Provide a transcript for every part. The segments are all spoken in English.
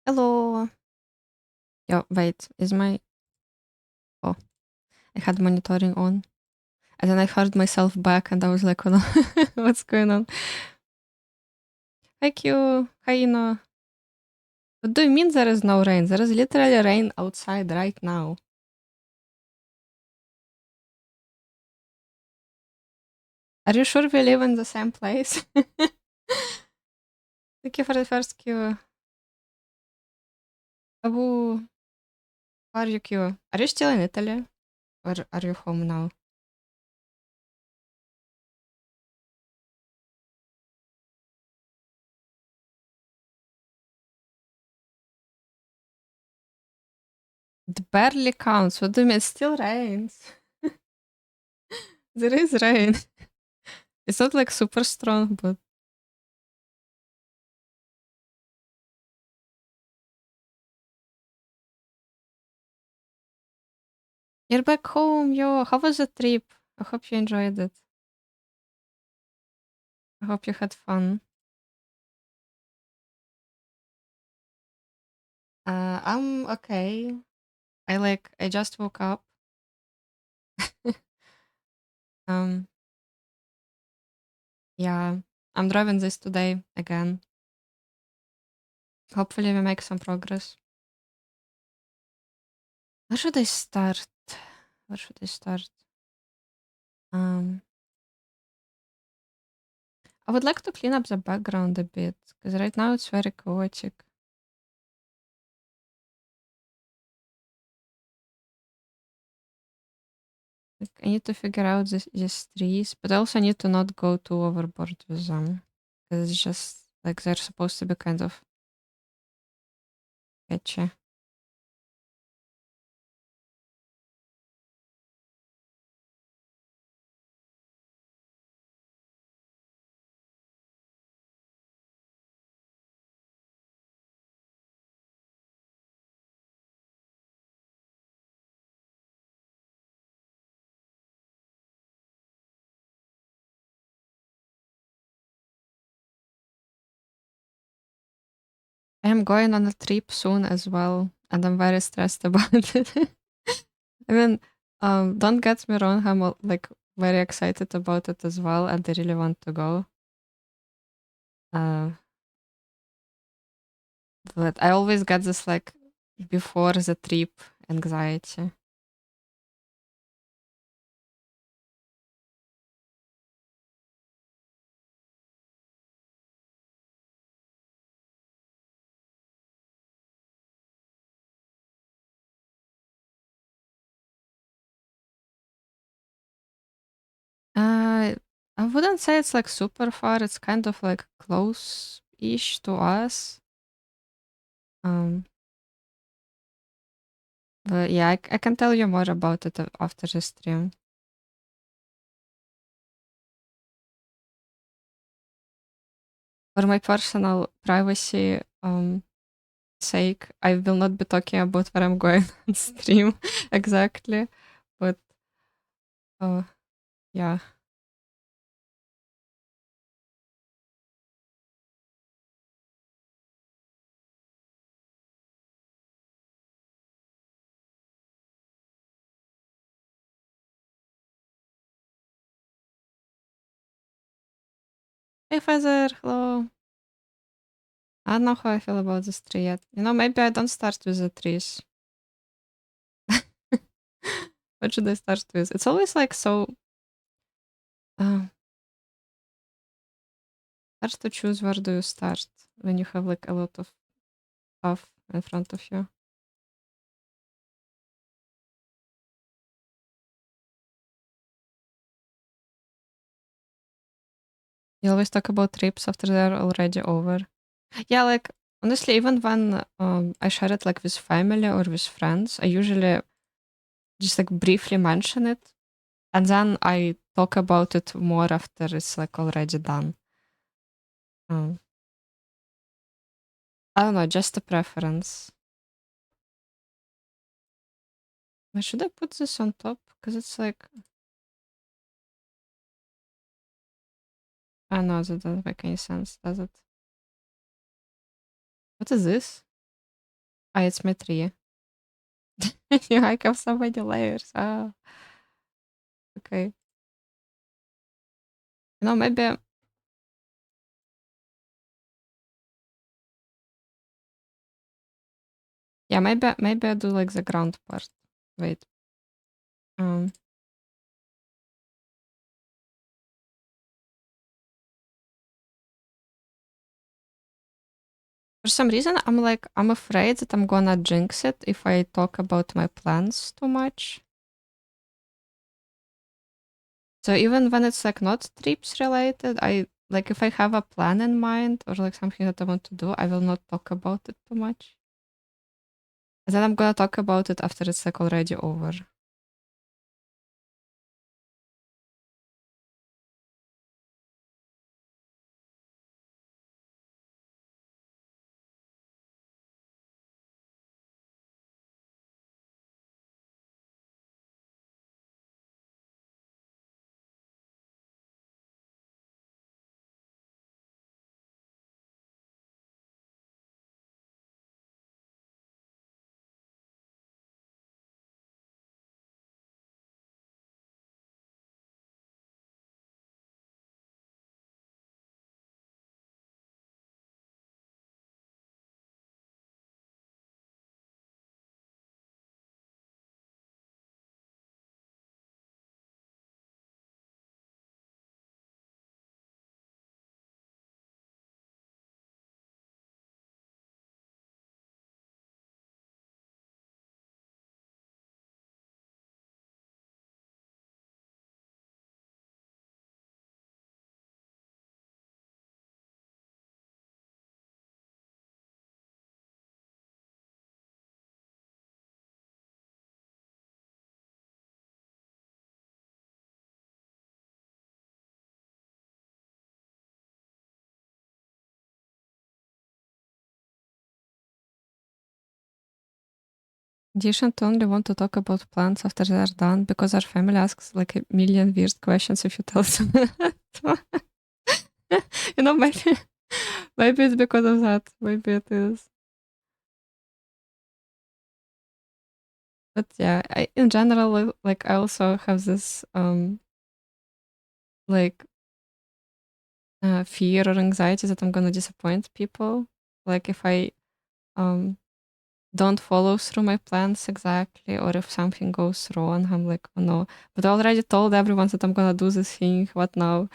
Hello. Yo, wait, is my. Oh, I had monitoring on. And then I heard myself back and I was like, oh no, what's going on? Hi, Q. Hi, Ino. What do you mean there is no rain? There is literally rain outside right now. Are you sure we live in the same place? Thank you for the first Q. Abu, how are you, Q? Are you still in Italy? Or are you home now? It barely counts. What do you mean? It still rains. There is rain. It's not like super strong, but you're back home, yo. How was the trip? I hope you enjoyed it. I hope you had fun. I'm okay. I just woke up. um, yeah, I'm driving this today again. Hopefully we make some progress. Where should I start? Where should I start? Um, I would like to clean up the background a bit because right now it's very chaotic. Like, I need to figure out these trees, but I also need to not go too overboard with them because it's just like they're supposed to be kind of sketchy. I am going on a trip soon as well, and I'm very stressed about it. I mean, don't get me wrong, I'm like very excited about it as well, and I really want to go. Uh, but I always get this like before the trip anxiety. Uh, I wouldn't say it's like super far. It's kind of like close-ish to us. Um, but yeah, I can tell you more about it after the stream. For my personal privacy, sake, I will not be talking about where I'm going on stream exactly, but uh, yeah. Hey Feather, hello. I don't know how I feel about this tree yet. You know, maybe I don't start with the trees. What should I start with? It's always like so uh, hard to choose where do you start when you have like a lot of stuff in front of you. You always talk about trips after they're already over. Yeah, like honestly, even when I share it like with family or with friends, I usually just like briefly mention it, and then I talk about it more after it's like already done. Um, I don't know, just a preference. Why should I put this on top? Because it's like I don't know, that doesn't make any sense, does it? What is this? it's my tree. You I have so many layers. Ah, okay. Maybe yeah, maybe I do like the ground part. Wait. Um for some reason I'm afraid that I'm gonna jinx it if I talk about my plans too much. So even when it's like not trips related, I like if I have a plan in mind or like something that I want to do, I will not talk about it too much. And then I'm gonna talk about it after it's like already over. Do you shouldn't only want to talk about plans after they're done because our family asks like a million weird questions if you tell them. Maybe it's because of that. Maybe it is. But yeah, in general, like I also have this like fear or anxiety that I'm gonna disappoint people. Like if I um don't follow through my plans exactly, or if something goes wrong, I'm like, oh no. But I already told everyone that I'm gonna do this thing. What now?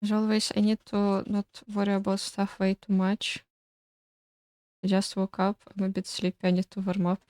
As always, I need to not worry about stuff way too much. I just woke up. I'm a bit sleepy. I need to warm up.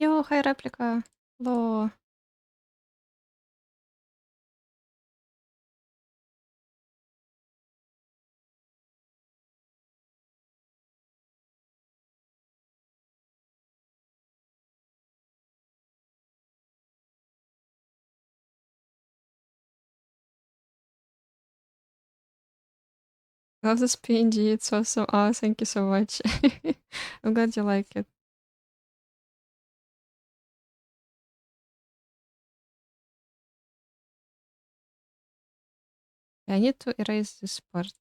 Йо, хай репліка. Ло. Love this PNG. It's awesome. Oh, thank you so much. I'm glad you like it. I need to erase this part.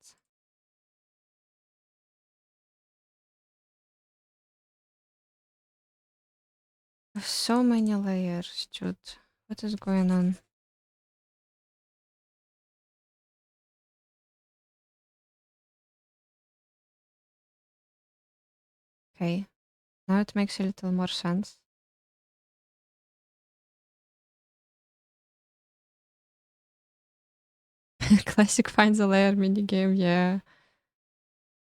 So many layers, dude. What is going on? Okay. Now it makes a little more sense. Classic find the layer minigame, yeah.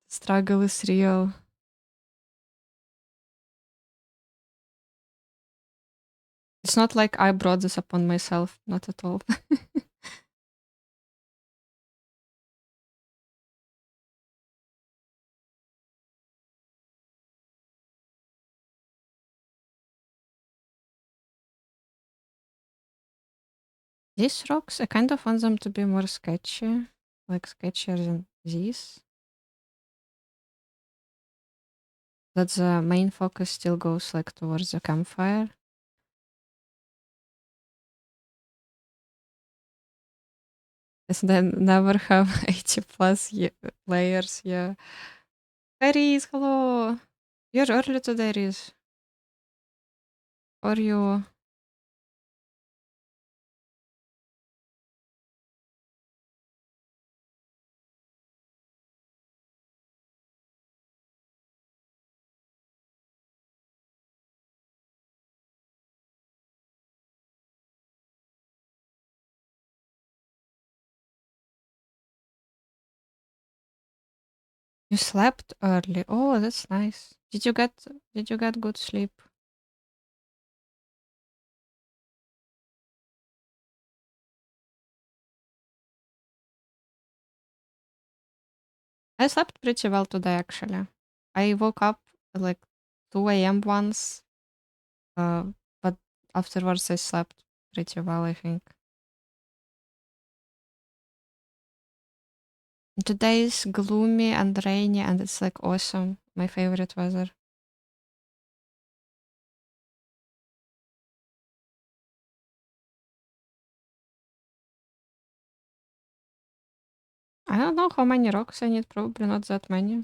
Struggle is real. It's not like I brought this upon myself, not at all. These rocks, I kind of want them to be more sketchy, like sketchier than these. That the main focus still goes like towards the campfire. And then never have 80 plus layers, yeah. Aries, hello! You're early today, Aries. How are you? You slept early. Oh, that's nice. Did you get good sleep? I slept pretty well today actually. I woke up at like 2 a.m. once, uh, but afterwards I slept pretty well, I think. Today is gloomy and rainy and it's like awesome. My favorite weather. I don't know how many rocks I need, probably not that many.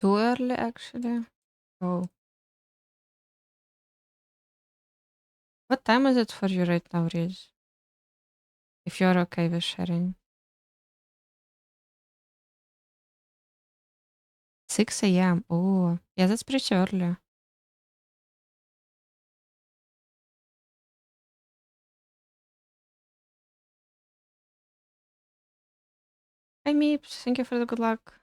Too early actually. Oh. What time is it for you right now, Riz? If you're okay with sharing. 6 a.m. Oh, yeah, that's pretty early. Hi, Meeps. Thank you for the good luck.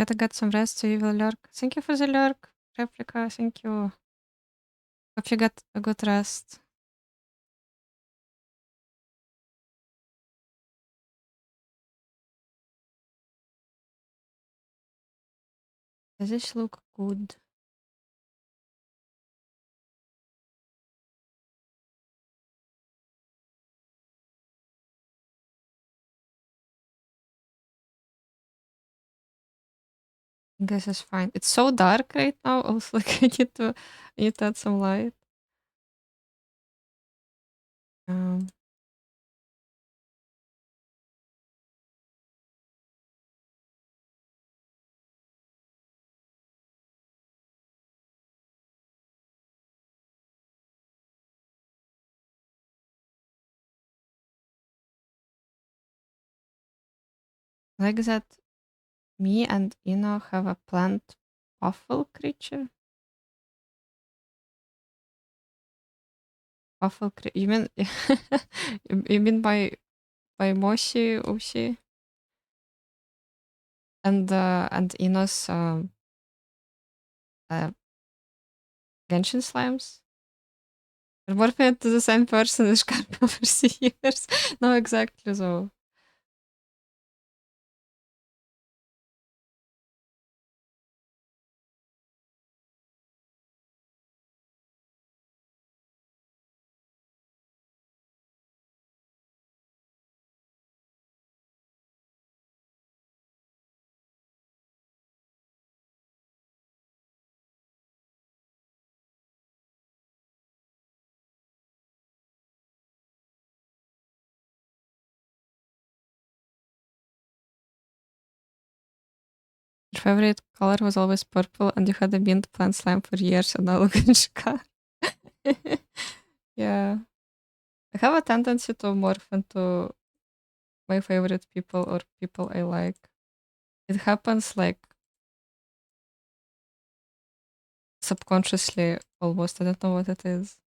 Gotta get some rest so you will lurk. Thank you for the lurk, Replica. Thank you. Hope you got a good rest. Does this look good? This is fine. It's so dark right now. Also, like I need to add some light. Um, like that, me and Ino have a plant waffle creature. Waffle creature. You mean you mean by Moshi Ushi and Ino's uh, Genshin slimes? We're morphing into the same person as Scarpa over the years. No, exactly so. Your favorite color was always purple, and you had a mint plant slime for years, and now look at Shikar. Yeah. I have a tendency to morph into my favorite people or people I like. It happens like subconsciously almost. I don't know what it is.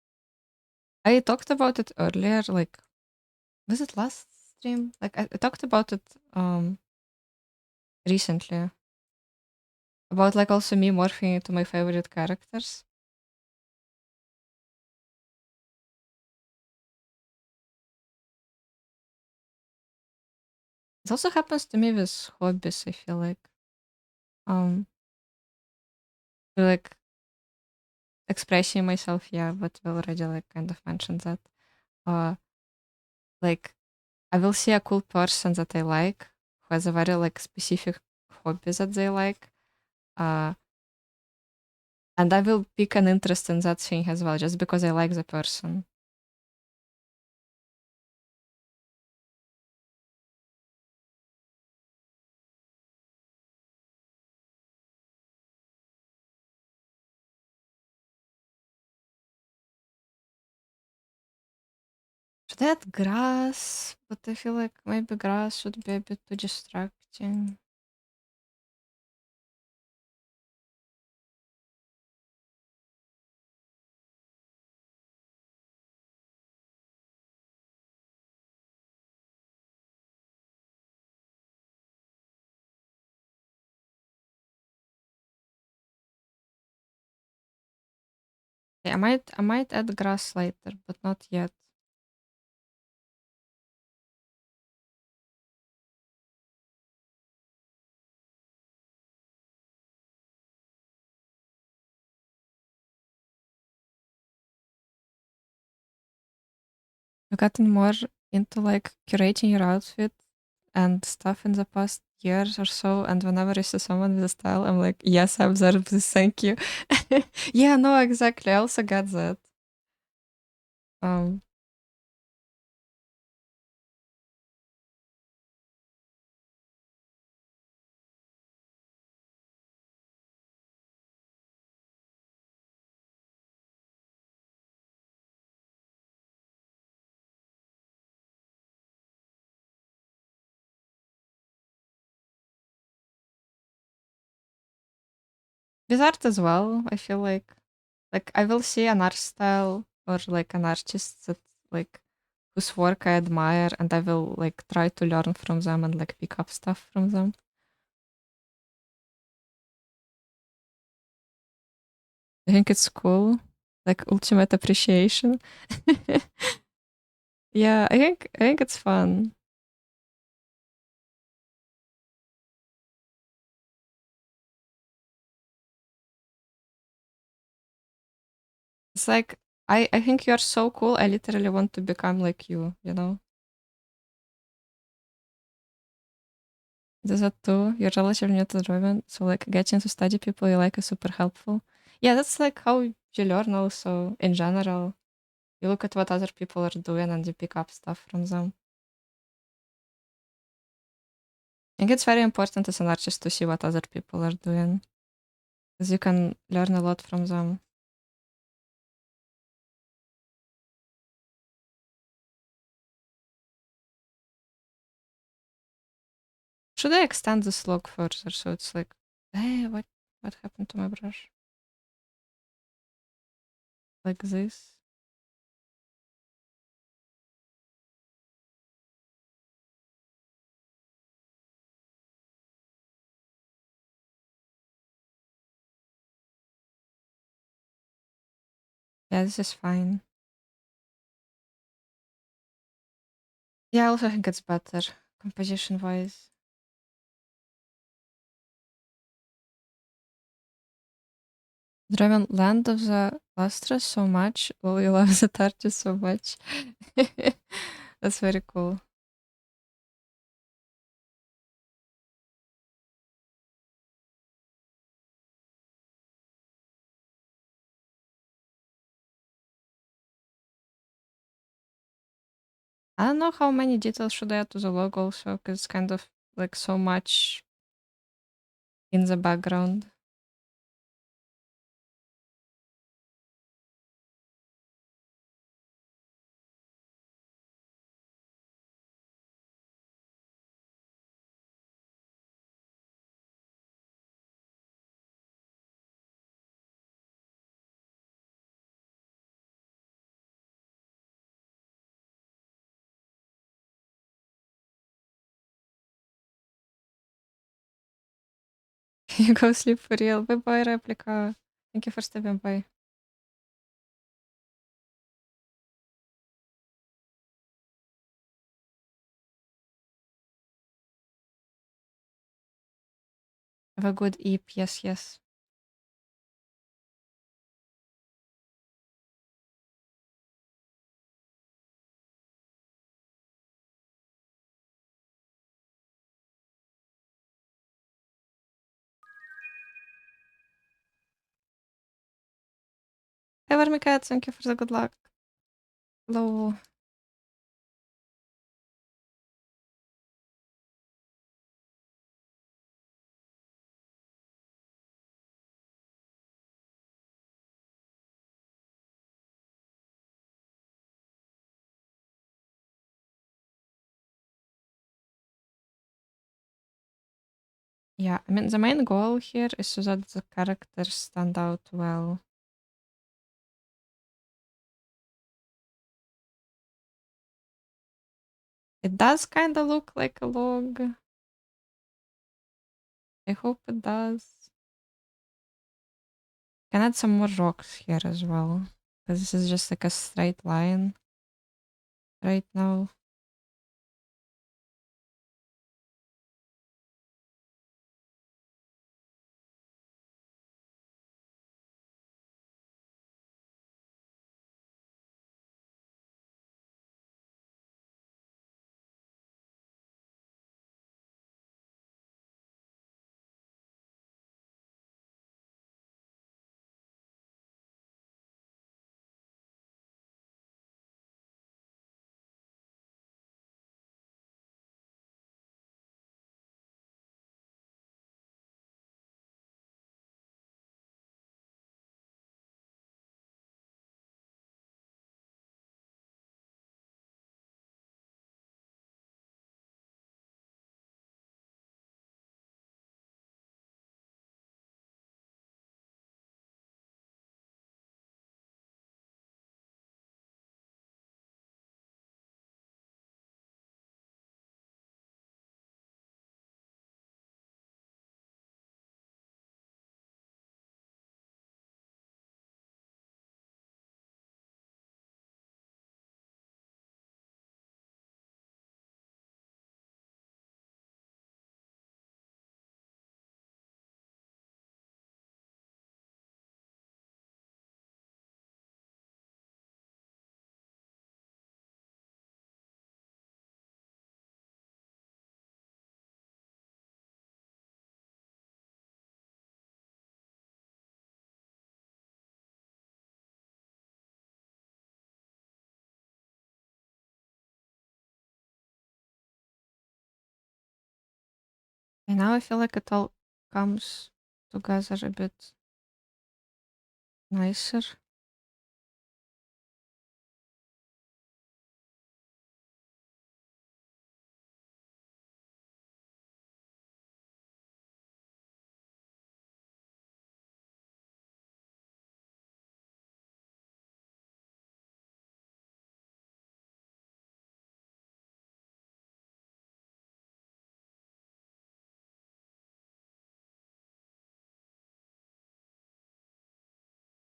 I talked about it earlier, like was it last stream? Like I talked about it recently. About like also me morphing into my favorite characters. It also happens to me with hobbies, I feel like. Um like expressing myself, yeah, but we already like kind of mentioned that. Uh like I will see a cool person that I like who has a very like specific hobby that they like. Uh and I will pick an interest in that thing as well, just because I like the person. Should I add grass? But I feel like maybe grass should be a bit too distracting. Yeah, I might add grass later, but not yet. I've gotten more into like curating your outfit and stuff in the past years or so, and whenever I see someone with a style, I'm like, yes, I observed this, thank you. Yeah, no, exactly. I also get that. Um, with art as well, I feel like I will see an art style or like an artist that like whose work I admire, and I will like try to learn from them and like pick up stuff from them. think it's cool. Like ultimate appreciation. Yeah, I think it's fun. It's like I think you're so cool. I literally want to become like you, you know? Does that too? You're relatively new to Draven, so like getting to study people you like is super helpful. Yeah, that's like how you learn also in general. You look at what other people are doing and you pick up stuff from them. I think it's very important as an artist to see what other people are doing, because you can learn a lot from them. Should I extend this log further so it's like, hey, what happened to my brush? Like this? Yeah, this is fine. Yeah, I also think it's better composition wise. Draven Land of the Lustrous so much. Lily loves the artist so much. That's very cool. I don't know how many details should I add to the logo also, because it's kind of like so much in the background. You go sleep for real. Bye bye, Replica. Thank you for stepping by. Have a good eep. Yes, yes. Hey, Vermicat. Thank you for the good luck. Hello. Yeah, I mean, the main goal here is so that the characters stand out well. It does kind of look like a log. I hope it does. Can add some more rocks here as well, because this is just like a straight line right now. And now I feel like it all comes together a bit nicer.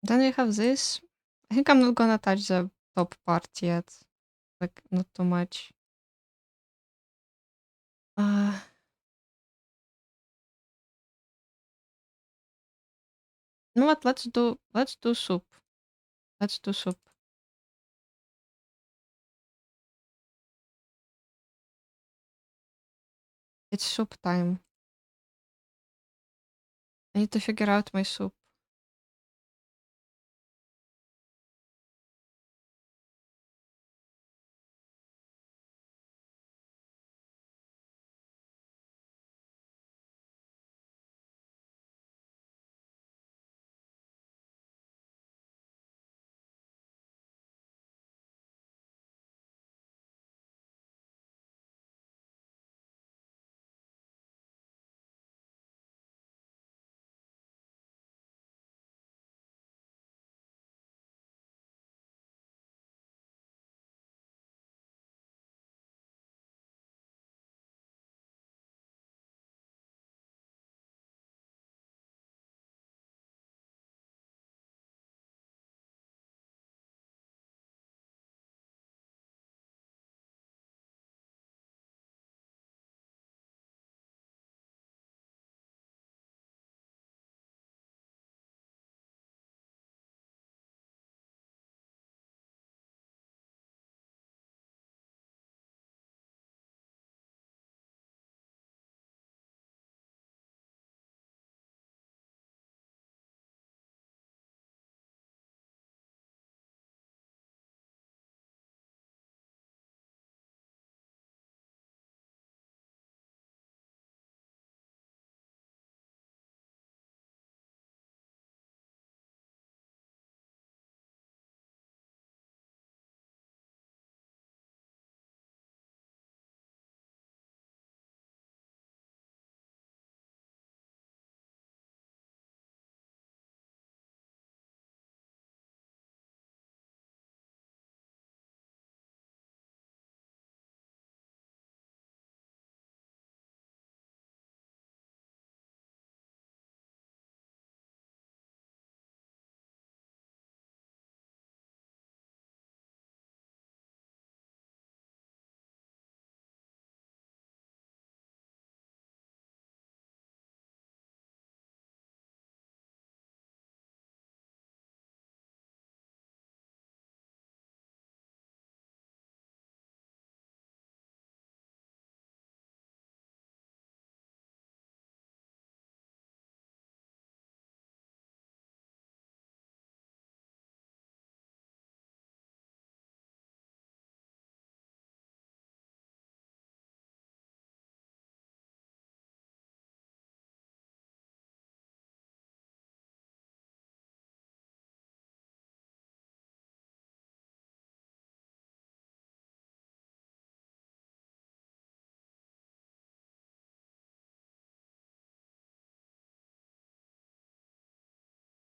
Then we have this. I think I'm not gonna touch the top part yet. Like, not too much. Uh, you know what? Let's do soup. Let's do soup. It's soup time. I need to figure out my soup.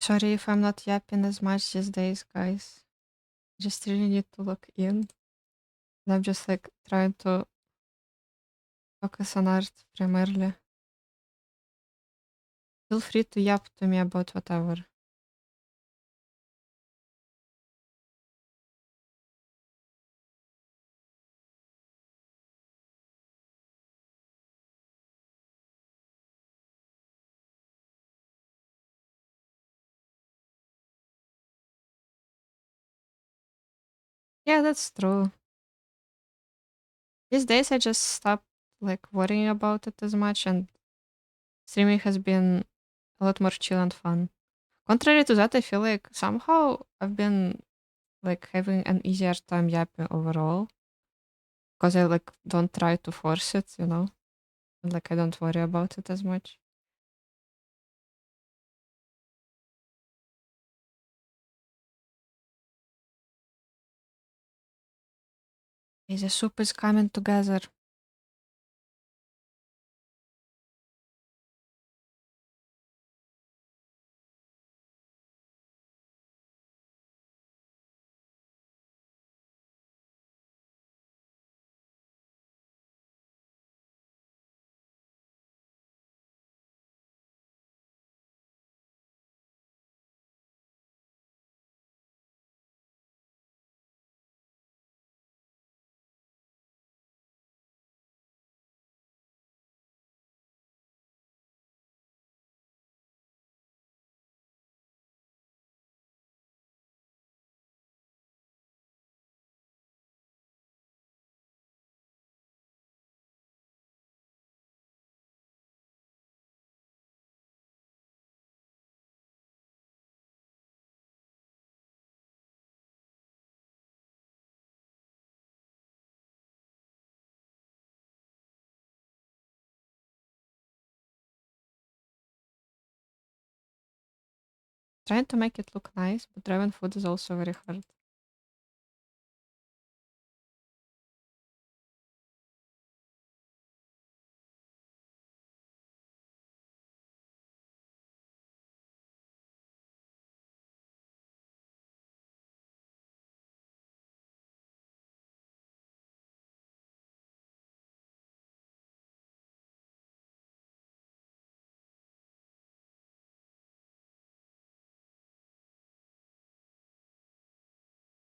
Sorry if I'm not yapping as much these days, guys. Just really need to look in. And I'm just like trying to focus on art primarily. Feel free to yap to me about whatever. Yeah, that's true. These days I just stopped like worrying about it as much, and streaming has been a lot more chill and fun. Contrary to that, I feel like somehow I've been like having an easier time yapping overall because I like don't try to force it, you know. Like I don't worry about it as much. Hey, the soup is coming together. Trying to make it look nice, but Dragon food is also very hard.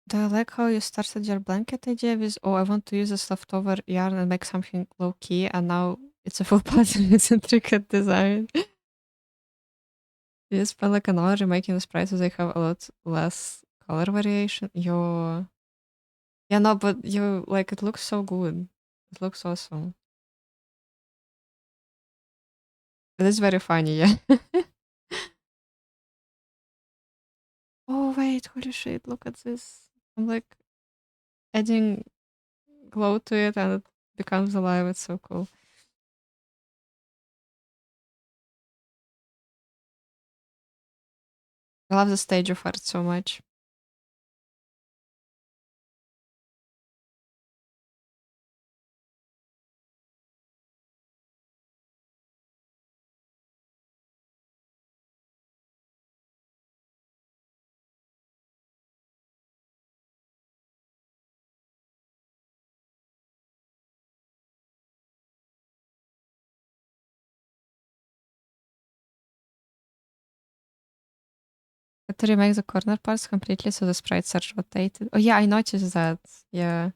Do you like how you started your blanket idea with, oh, I want to use this leftover yarn and make something low key, and now it's a full pattern with intricate design? You spend like an hour making these prices, they have a lot less color variation. Yo. Yeah, no, but you like it looks so good. It looks awesome. It is very funny, yeah. Oh wait, holy shit, look at this. I'm like adding glow to it and it becomes alive. It's so cool. I love the stage of art so much. To remake the corner parts completely so the sprites are rotated. Oh yeah, I noticed that. Yeah.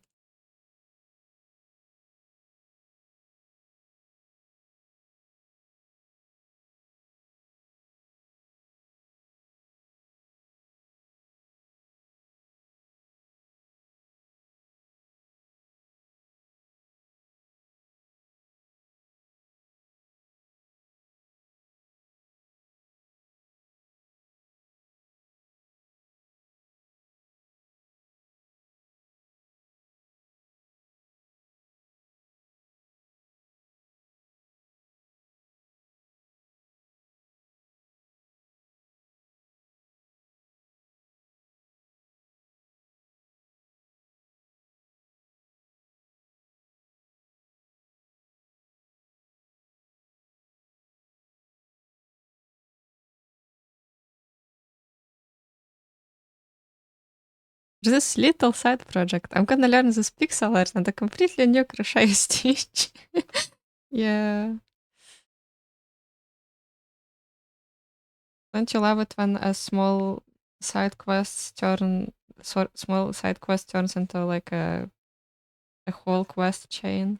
This little side project. I'm gonna learn this pixel art and a completely new crochet stitch. Yeah. Don't you love it when a small side quest small side quest turns into like a whole quest chain?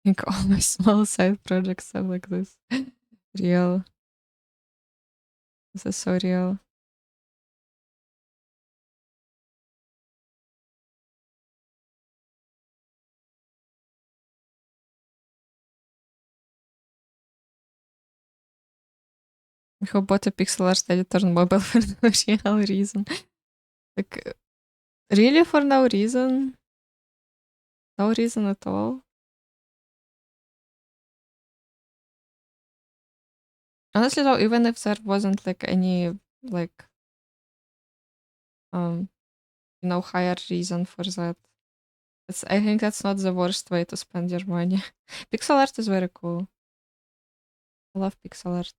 I think all my small side projects are like this. Real. This is so real. Who bought a pixel art editor on mobile for no real reason? Like, really for no reason? No reason at all? Honestly, though, even if there wasn't like any like um higher reason for that, I think that's not the worst way to spend your money. Pixel art is very cool. I love pixel art.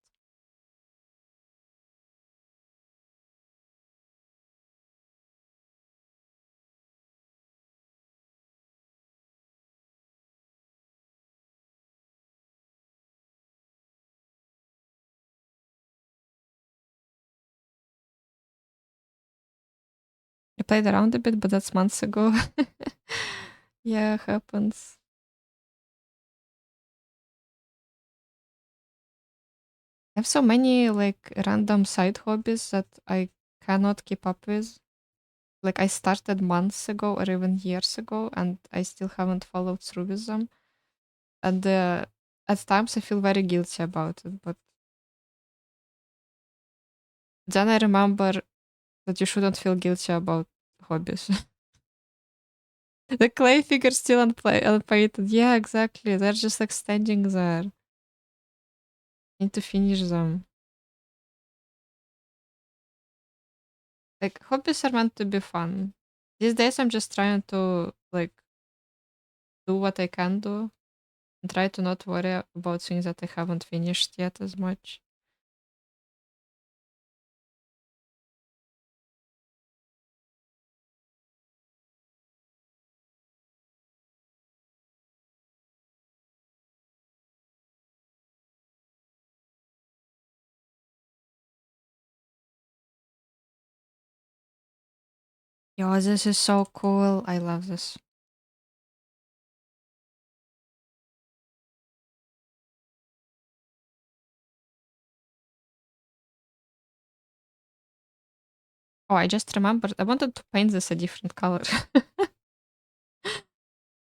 I played around a bit, but that's months ago. Yeah, happens. I have so many like random side hobbies that I cannot keep up with. Like I started months ago or even years ago, and I still haven't followed through with them. And at times I feel very guilty about it. But then I remember that you shouldn't feel guilty about hobbies. The clay figures still unpainted. Yeah, exactly. They're just like standing there. Need to finish them. Like hobbies are meant to be fun. These days I'm just trying to like do what I can do and try to not worry about things that I haven't finished yet as much. Yo, this is so cool. I love this. Oh, I just remembered. I wanted to paint this a different color.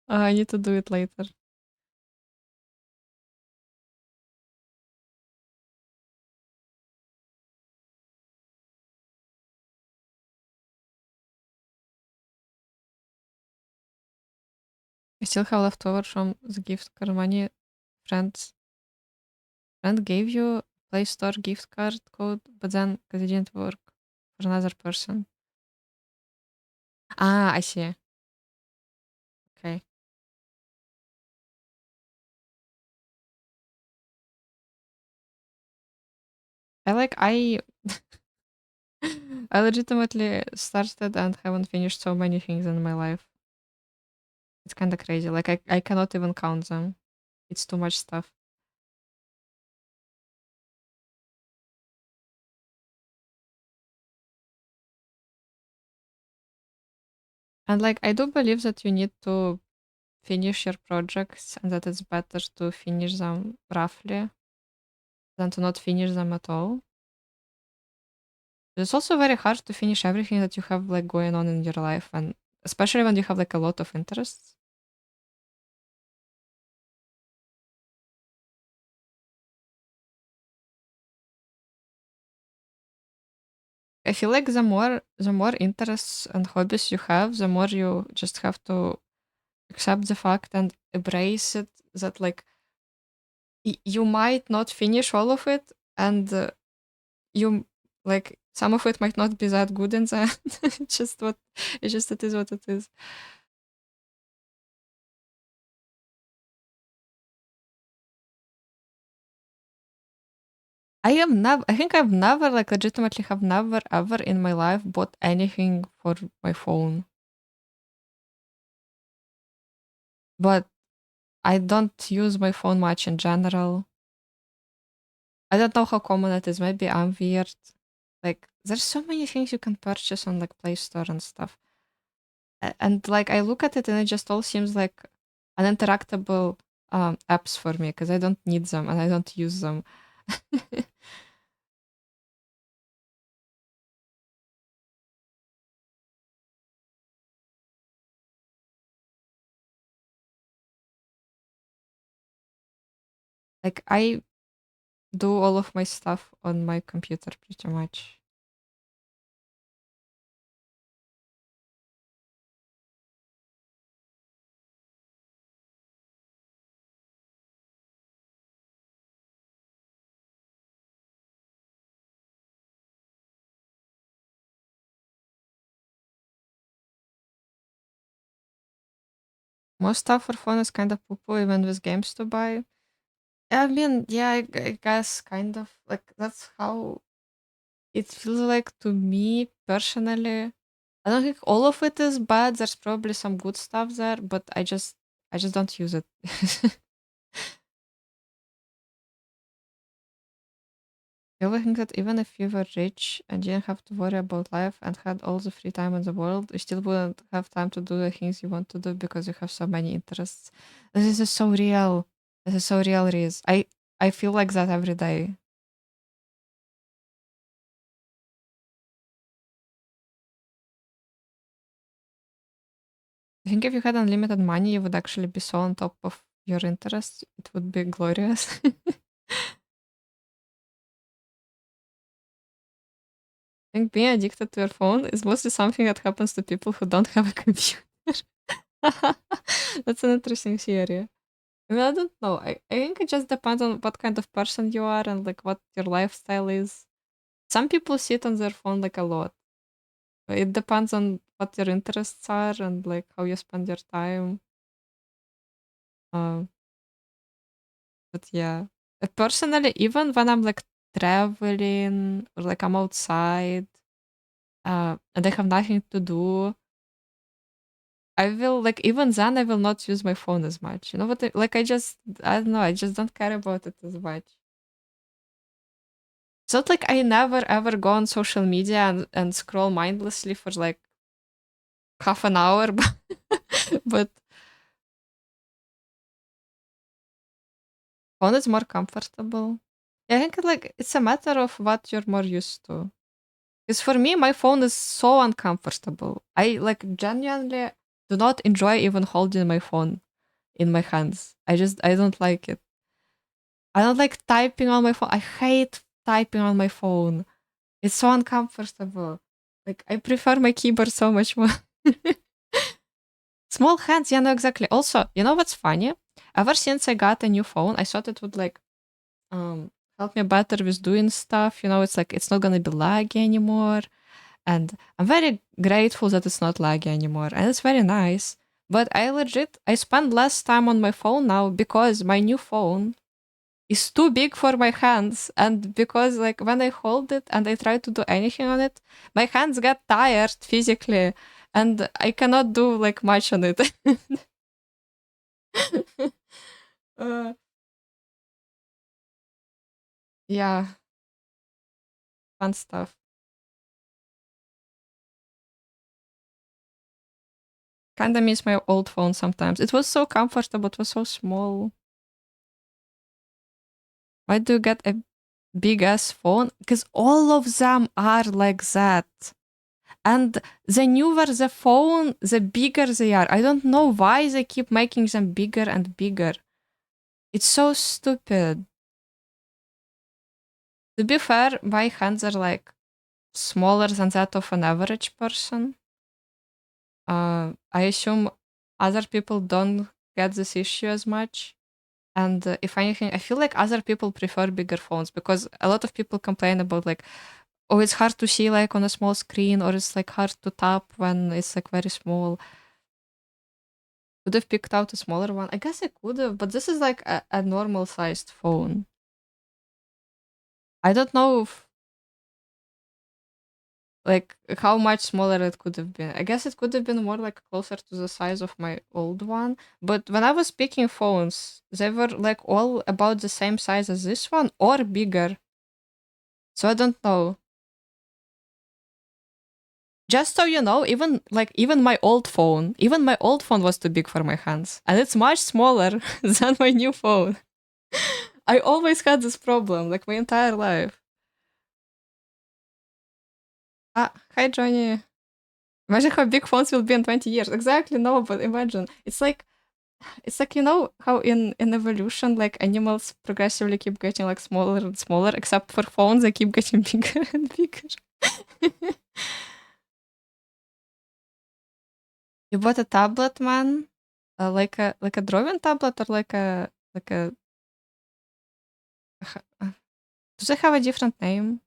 I need to do it later. I still have leftover from the gift card money. Friends, friend gave you Play Store gift card code, but then because it didn't work for another person. Ah, I see. Okay. I I legitimately started and haven't finished so many things in my life. It's kind of crazy. Like I cannot even count them. It's too much stuff. And like I do believe that you need to finish your projects and that it's better to finish them roughly than to not finish them at all. It's also very hard to finish everything that you have like going on in your life, and especially when you have like a lot of interests. I feel like the more interests and hobbies you have, the more you just have to accept the fact and embrace it that like you might not finish all of it, and you like some of it might not be that good in the end. It's just what it is what it is. I think I've never like legitimately have never ever in my life bought anything for my phone. But I don't use my phone much in general. I don't know how common it is. Maybe I'm weird. Like there's so many things you can purchase on like Play Store and stuff. And like I look at it and it just all seems like uninteractable apps for me because I don't need them and I don't use them. Like I do all of my stuff on my computer pretty much. Most stuff for phone is kind of poo-poo, even with games to buy. I mean, yeah, I guess kind of like that's how it feels like to me personally. I don't think all of it is bad. There's probably some good stuff there, but I just don't use it. You ever think that even if you were rich and didn't have to worry about life and had all the free time in the world, you still wouldn't have time to do the things you want to do because you have so many interests? This is so real. This is so real, Riz. I feel like that every day. I think if you had unlimited money, you would actually be so on top of your interests. It would be glorious. I think being addicted to your phone is mostly something that happens to people who don't have a computer. That's an interesting theory. I mean, I don't know. I think it just depends on what kind of person you are and like what your lifestyle is. Some people sit on their phone like a lot. It depends on what your interests are and like how you spend your time. Uh, but yeah, personally, even when I'm like traveling or like I'm outside and I have nothing to do, I will like even then I will not use my phone as much. You know what? Like I don't know. I just don't care about it as much. It's not like I never ever go on social media and scroll mindlessly for like half an hour, but phone is more comfortable. I think like it's a matter of what you're more used to. Because for me, my phone is so uncomfortable. I like genuinely do not enjoy even holding my phone in my hands. I don't like it. I don't like typing on my phone. I hate typing on my phone. It's so uncomfortable. Like I prefer my keyboard so much more. Small hands, yeah, no, exactly. Also, you know what's funny? Ever since I got a new phone, I thought it would like um help me better with doing stuff. You know, it's like it's not gonna be laggy anymore. And I'm very grateful that it's not laggy anymore. And it's very nice. But I spend less time on my phone now because my new phone is too big for my hands. And because like when I hold it and I try to do anything on it, my hands get tired physically and I cannot do like much on it. uh, yeah, fun stuff. Kinda miss my old phone sometimes. It was so comfortable, it was so small. Why do you get a big ass phone? Because all of them are like that. And the newer the phone, the bigger they are. I don't know why they keep making them bigger and bigger. It's so stupid. To be fair, my hands are like smaller than that of an average person. I assume other people don't get this issue as much. And if anything, I feel like other people prefer bigger phones because a lot of people complain about like, oh, it's hard to see like on a small screen, or it's like hard to tap when it's like very small. Could have picked out a smaller one. I guess I could have, but this is like a normal sized phone. I don't know if like how much smaller it could have been. I guess it could have been more like closer to the size of my old one. But when I was picking phones, they were like all about the same size as this one or bigger. So I don't know. Just so you know, even my old phone was too big for my hands, and it's much smaller than my new phone. I always had this problem, like my entire life. Ah, hi Johnny. Imagine how big phones will be in 20 years. Exactly, no, but imagine. It's like It's like, you know how in evolution, like animals progressively keep getting like smaller and smaller, except for phones, they keep getting bigger and bigger. You bought a tablet, man? Like a drawing tablet or like a does it have a different name?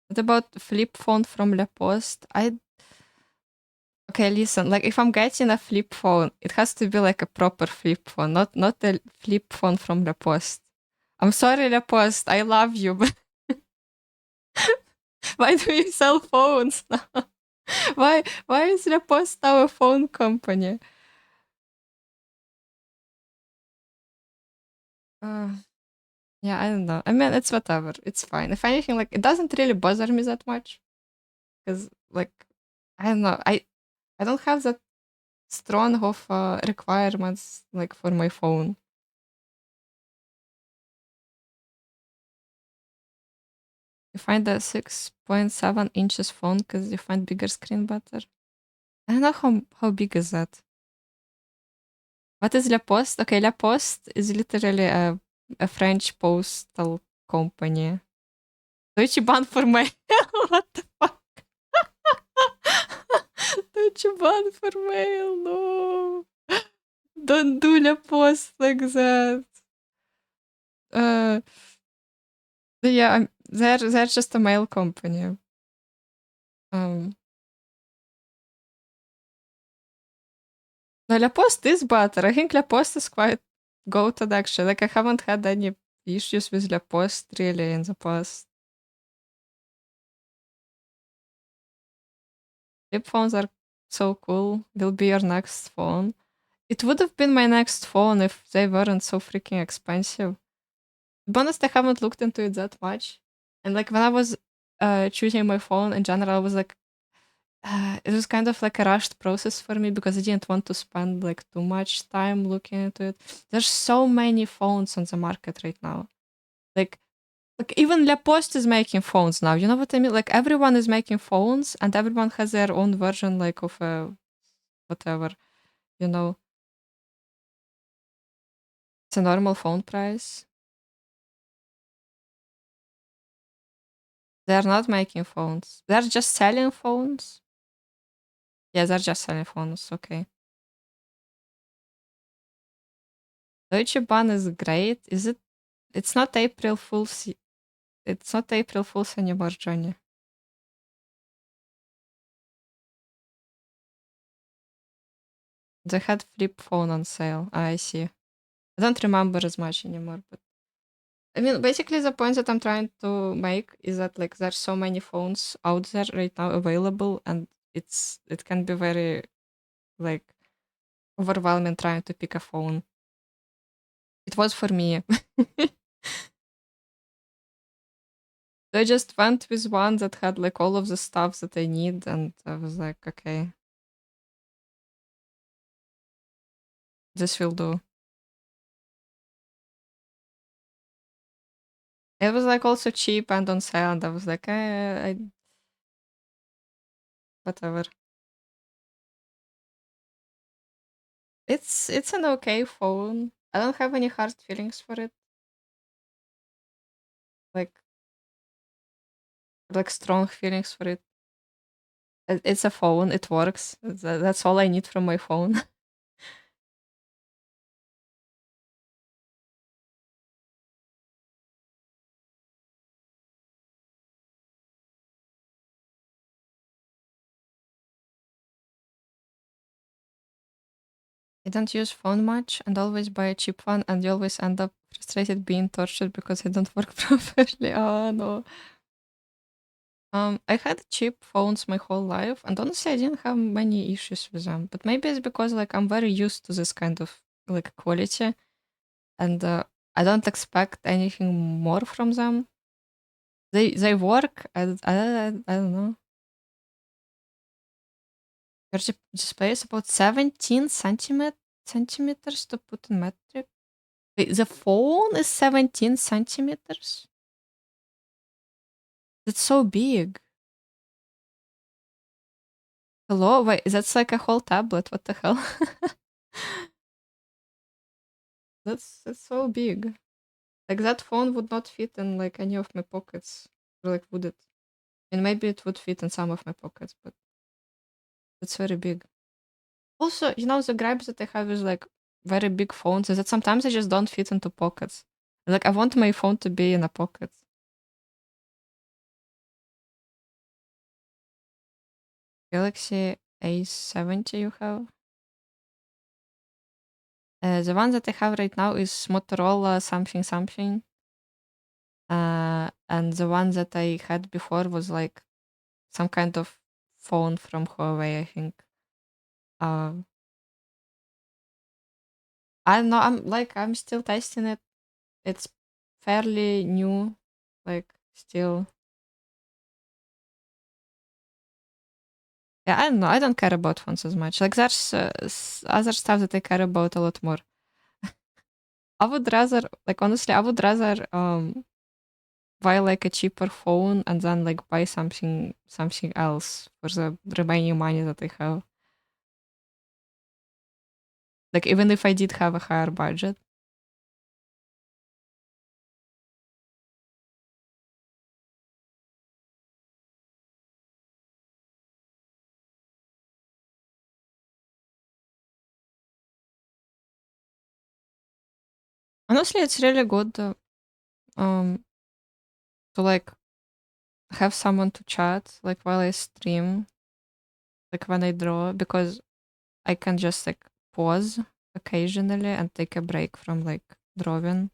What about flip phone from La Poste? Okay, listen, like if I'm getting a flip phone, it has to be like a proper flip phone, not a flip phone from La Poste. I'm sorry, La Poste, I love you, but why do you sell phones now? Why is La Poste now a phone company? Uh, yeah, I don't know. I mean, it's whatever. It's fine. If anything, like it doesn't really bother me that much because, like, I don't know. I don't have that strong of requirements like for my phone. You find a 6.7 inches phone because you find bigger screen better. I don't know how big is that. What is La Poste? Okay, La Poste is literally a French postal company. Deutsche Bahn for mail. What the fuck? Deutsche Bahn for mail. No. Don't do La Poste like that. Uh, yeah, they're just a mail company. Um, no, La Poste is better. I think La Poste is quite goated actually. Like I haven't had any issues with La Poste really in the past. Flip phones are so cool. Will be your next phone. It would have been my next phone if they weren't so freaking expensive. To be honest, I haven't looked into it that much. And like when I was choosing my phone in general, I was like, it was kind of like a rushed process for me because I didn't want to spend like too much time looking into it. There's so many phones on the market right now. Like even La Poste is making phones now. You know what I mean? Like everyone is making phones and everyone has their own version like of a whatever, you know. It's a normal phone price. They're not making phones. They're just selling phones. Yeah, they're just selling phones. Okay. Deutsche Bahn is great. Is it? It's not April Fool's. It's not April Fool's anymore, Johnny. They had flip phone on sale. Ah, I see. I don't remember as much anymore, but I mean, basically, the point that I'm trying to make is that like there's so many phones out there right now available, and it can be very like overwhelming trying to pick a phone. It was for me. I just went with one that had like all of the stuff that I need, and I was like, okay, this will do. It was like also cheap and on sale, and I was like, whatever. It's an okay phone. I don't have any hard feelings for it. Like strong feelings for it. It's a phone. It works. That's all I need from my phone. I don't use phone much and always buy a cheap one, and you always end up frustrated being tortured because it don't work properly. Oh no. I had cheap phones my whole life, and honestly, I didn't have many issues with them. But maybe it's because like I'm very used to this kind of like quality, and I don't expect anything more from them. They work. I don't know. Your display is about 17 centimeters to put in metric. Wait, the phone is 17 centimeters. That's so big. Hello? Wait, that's like a whole tablet. What the hell? That's so big. Like that phone would not fit in like any of my pockets. Or like would it? And maybe it would fit in some of my pockets, but it's very big. Also, the gripe that I have is like very big phones is that sometimes they just don't fit into pockets. Like I want my phone to be in a pocket. Galaxy A70 you have? The one that I have right now is Motorola something something. And the one that I had before was like some kind of phone from Huawei, I think. Uh, I don't know. I'm still testing it. It's fairly new, like still. Yeah, I don't know. I don't care about phones as much. Like there's other stuff that I care about a lot more. I would rather, like honestly, I would rather buy like a cheaper phone and then like buy something else for the remaining money that I have. Like even if I did have a higher budget. Honestly, it's really good um to like have someone to chat like while I stream, like when I draw, because I can just like pause occasionally and take a break from like drawing.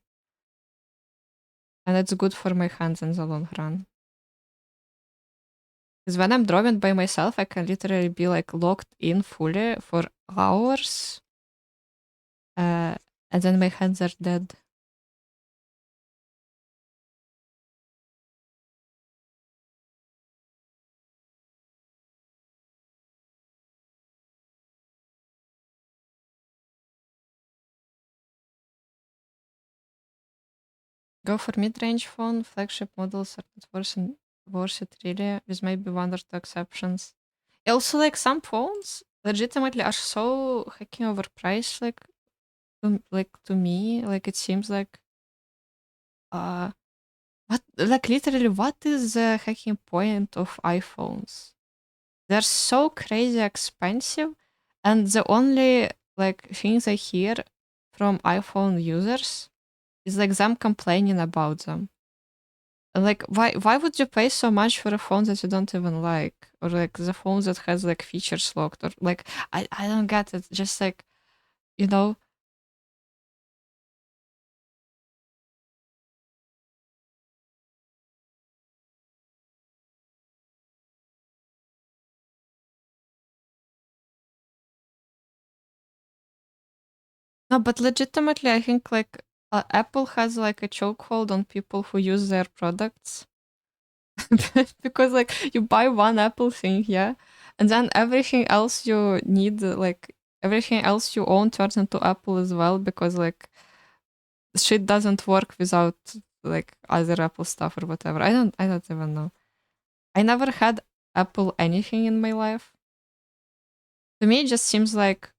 And it's good for my hands in the long run. Because when I'm drawing by myself, I can literally be like locked in fully for hours, uh, and then my hands are dead. Go for mid-range phone. Flagship models are not worth it really, with maybe one or two exceptions. Also, like some phones legitimately are so hacking overpriced. Like to me, like it seems like uh, what like literally what is the hacking point of iPhones? They're so crazy expensive, and the only like things I hear from iPhone users is like them complaining about them. Like why would you pay so much for a phone that you don't even like? Or like the phone that has like features locked, or like I don't get it. Just like, you know, no, but legitimately I think like Apple has like a chokehold on people who use their products. Because like you buy one Apple thing, yeah, and then everything else you need, like everything else you own turns into Apple as well, because like shit doesn't work without like other Apple stuff or whatever. I don't even know. I never had Apple anything in my life. To me, it just seems like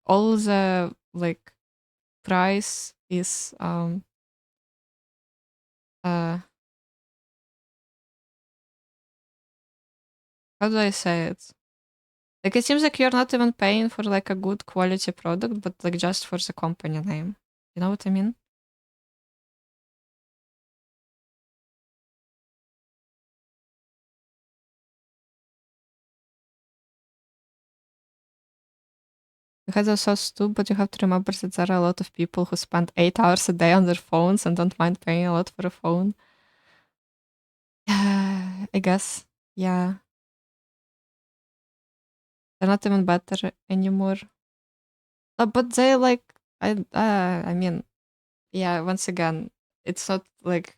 all the like price is uh how do I say it? Like it seems like you're not even paying for like a good quality product, but like just for the company name. You know what I mean? Because it's so stupid, you have to remember that there are a lot of people who spend 8 hours a day on their phones and don't mind paying a lot for a phone. Yeah, I guess. Yeah, they're not even better anymore. But they like I mean, yeah. Once again, it's not like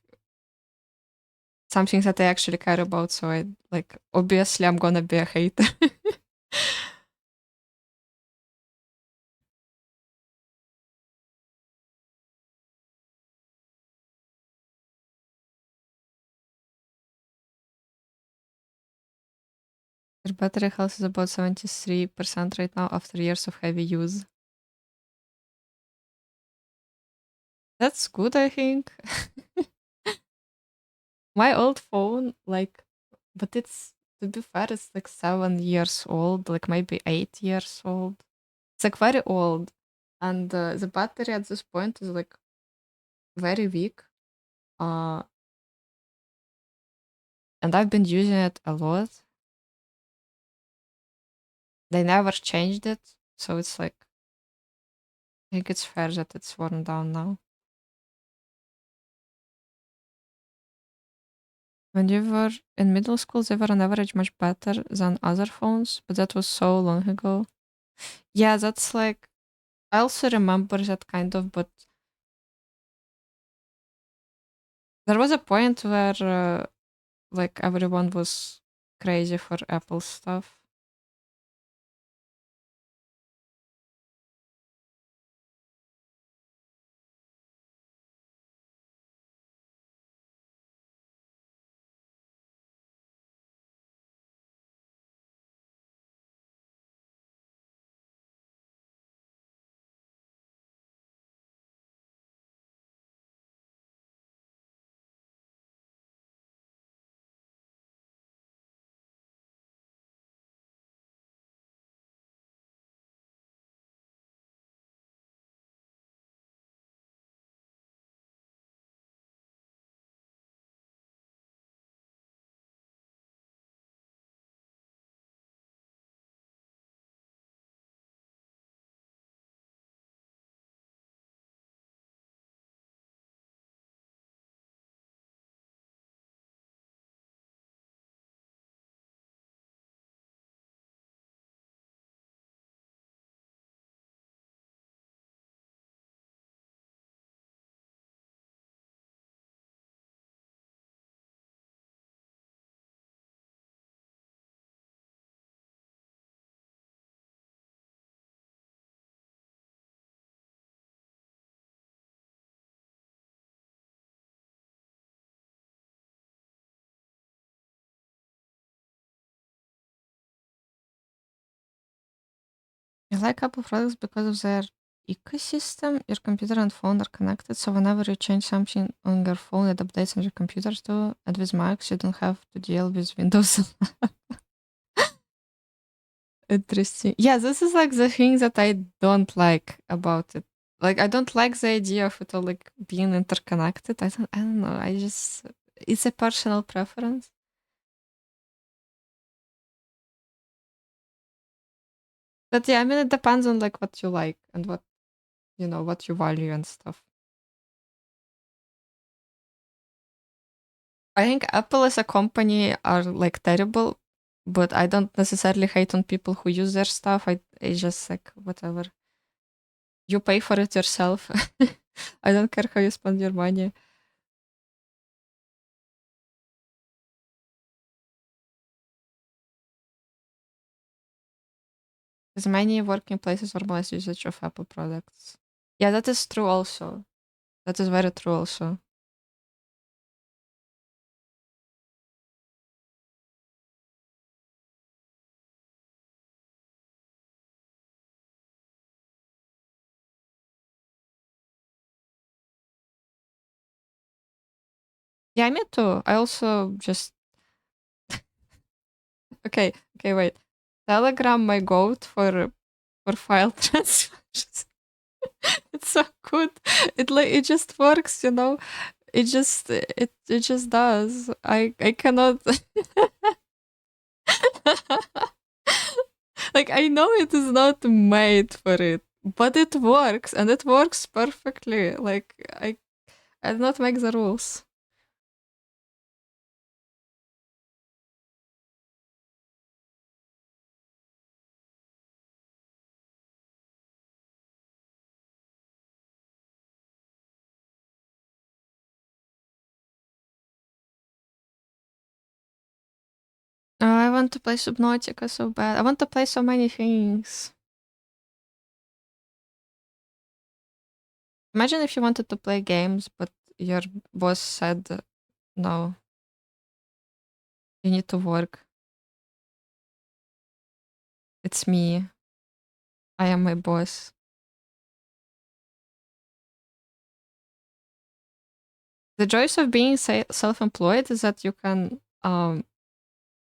something that I actually care about. So I like obviously I'm gonna be a hater. Your battery health is about 73% right now after years of heavy use. That's good, I think. My old phone, like, but it's, to be fair, it's like 7 years old, like maybe 8 years old. It's like very old. And the battery at this point is like very weak. Uh, and I've been using it a lot. They never changed it, so it's like I think it's fair that it's worn down now. When you were in middle school, they were on average much better than other phones, but that was so long ago. Yeah, that's like I also remember that kind of, but there was a point where like everyone was crazy for Apple stuff. I like Apple products because of their ecosystem. Your computer and phone are connected, so whenever you change something on your phone, it updates on your computer too. And with Macs, you don't have to deal with Windows. Interesting. Yeah, this is like the thing that I don't like about it. Like, I don't like the idea of it all like being interconnected. I don't know. I just, it's a personal preference. But yeah, I mean, it depends on like what you like and what, what you value and stuff. I think Apple as a company are like terrible, but I don't necessarily hate on people who use their stuff. I just like whatever. You pay for it yourself. I don't care how you spend your money. There's many working places normalize usage of Apple products. Yeah, that is true also. That is very true also. Yeah, me too. I also just okay, okay, wait. Telegram my goat for file transfers. It's so good. It just works, it just does. I cannot like I know it is not made for it, but it works and it works perfectly. Like I do not make the rules. I want to play Subnautica so bad. I want to play so many things. Imagine if you wanted to play games, but your boss said, no, you need to work. It's me. I am my boss. The joys of being self-employed is that you can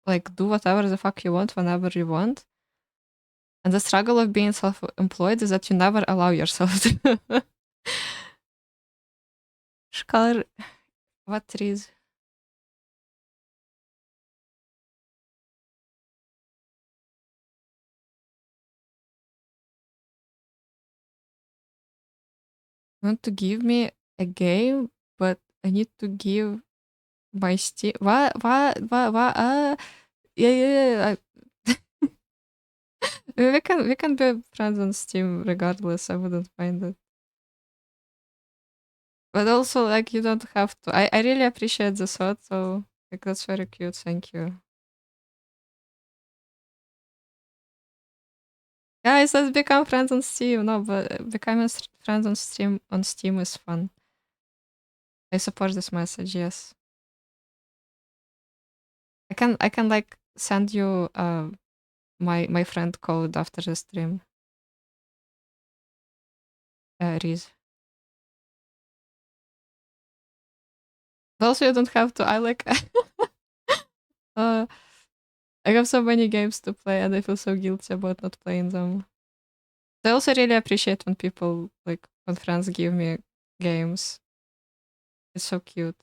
like do whatever the fuck you want whenever you want. And the struggle of being self-employed is that you never allow yourself to. Shkar, what trees? You want to give me a game, but I need to give my Steam. What? Yeah, yeah, yeah. We can be friends on Steam regardless. I wouldn't mind it. But also, like, you don't have to. I really appreciate the thought, so like that's very cute. Thank you. Guys, let's become friends on Steam. No, but becoming friends on Steam is fun. I support this message. Yes, I can like send you my friend code after the stream. Riz. But also, you don't have to. I like. uh, I have so many games to play, and I feel so guilty about not playing them. I also really appreciate when people like when friends give me games. It's so cute.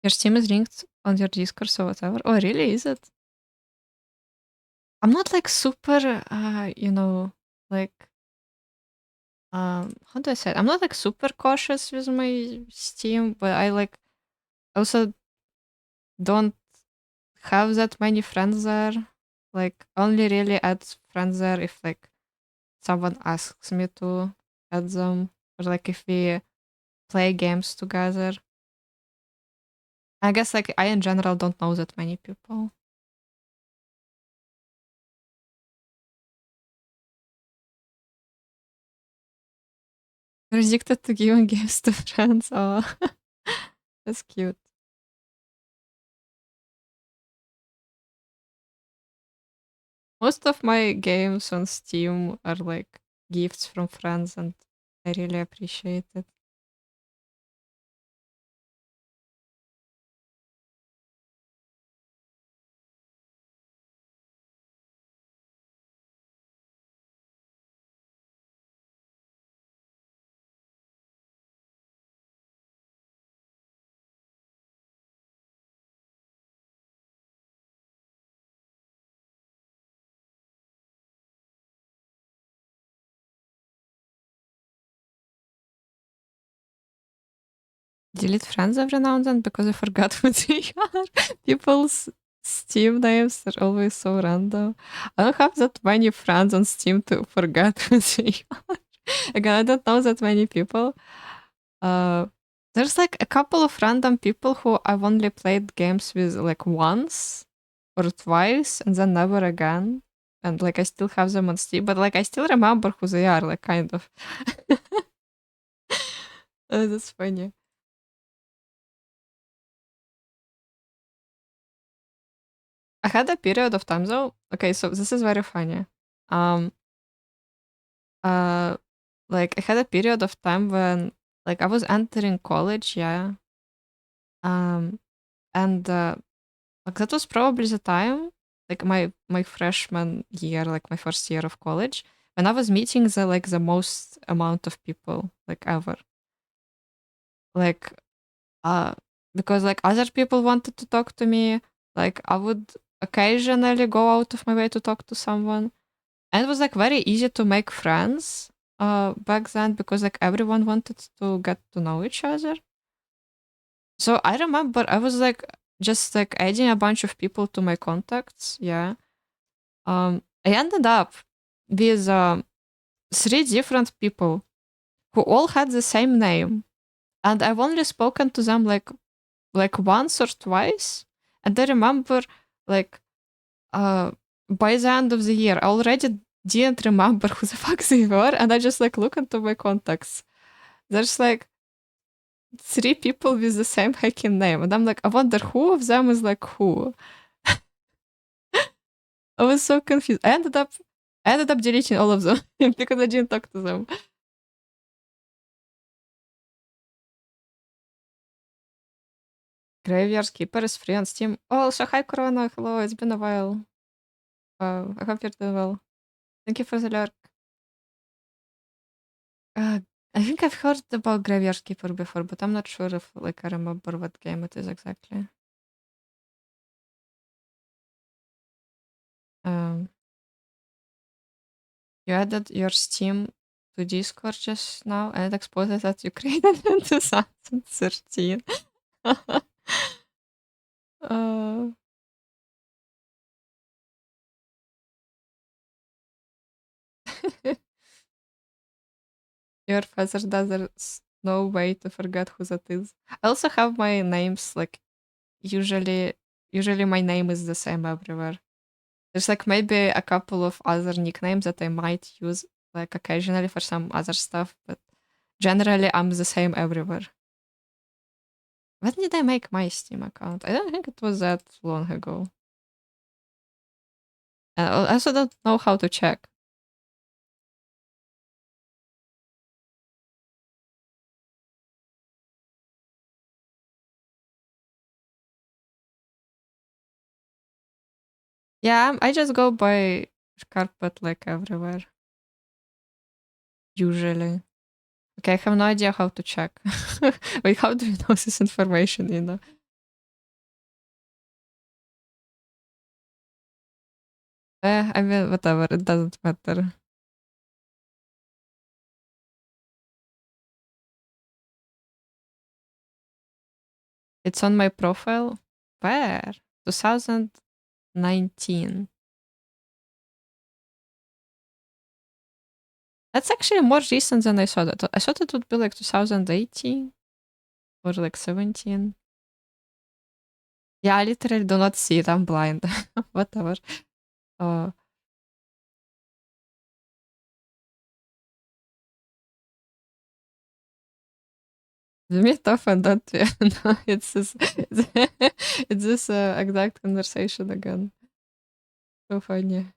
Your Steam is linked on your Discord or whatever. Oh, really? Is it? I'm not like super, like how do I say it? I'm not like super cautious with my Steam, but I like also don't have that many friends there. Like only really add friends there if like someone asks me to add them, or like if we play games together. I guess like I in general don't know that many people. You're addicted to giving games to friends. Oh, that's cute. Most of my games on Steam are like gifts from friends, and I really appreciate it. Delete friends every now and then because I forgot who they are. People's Steam names are always so random. I don't have that many friends on Steam to forget who they are. Again, I don't know that many people. Uh, there's like a couple of random people who I've only played games with like once or twice and then never again. And like I still have them on Steam, but like I still remember who they are, like kind of. That's funny. I had a period of time though. Okay, so this is very funny. Um, uh, like I had a period of time when like I was entering college, yeah. Um, and like that was probably the time, like my freshman year, like my first year of college, when I was meeting the most amount of people like ever. Like uh because like other people wanted to talk to me, like I would occasionally go out of my way to talk to someone. And it was like very easy to make friends back then because like everyone wanted to get to know each other. So I remember I was like just like adding a bunch of people to my contacts, yeah. I ended up with three different people who all had the same name, and I've only spoken to them like once or twice. And I remember like uh, by the end of the year, I already didn't remember who the fuck they were, and I just like look into my contacts. There's like 3 people with the same hacking name, and I'm like, I wonder who of them is like who. I was so confused. I ended up deleting all of them because I didn't talk to them. Graveyard Keeper is free on Steam. Oh, also, hi Corona. Hello, it's been a while. I hope you're doing well. Thank you for the lurk. Uh, I think I've heard about Graveyard Keeper before, but I'm not sure if like I remember what game it is exactly. Um, you added your Steam to Discord just now, and it exploded that you created in 2013. uh, your father does there's no way to forget who that is. I also have my names like usually usually my name is the same everywhere. There's like maybe a couple of other nicknames that I might use like occasionally for some other stuff, but generally I'm the same everywhere. When did I make my Steam account? I don't think it was that long ago. I also don't know how to check. Yeah, I just go by carpet like everywhere. Usually. Okay, I have no idea how to check. Wait, how do you know this information, Ina? I mean, whatever, it doesn't matter. It's on my profile. Where? 2019. That's actually more recent than I thought. I thought it would be like 2018 or like 17. Yeah, I literally do not see it. I'm blind. Whatever. Uh, the meet often don't we? No, it's this, it's this exact conversation again. So funny.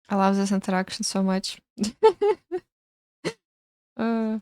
I love this interaction so much. uh,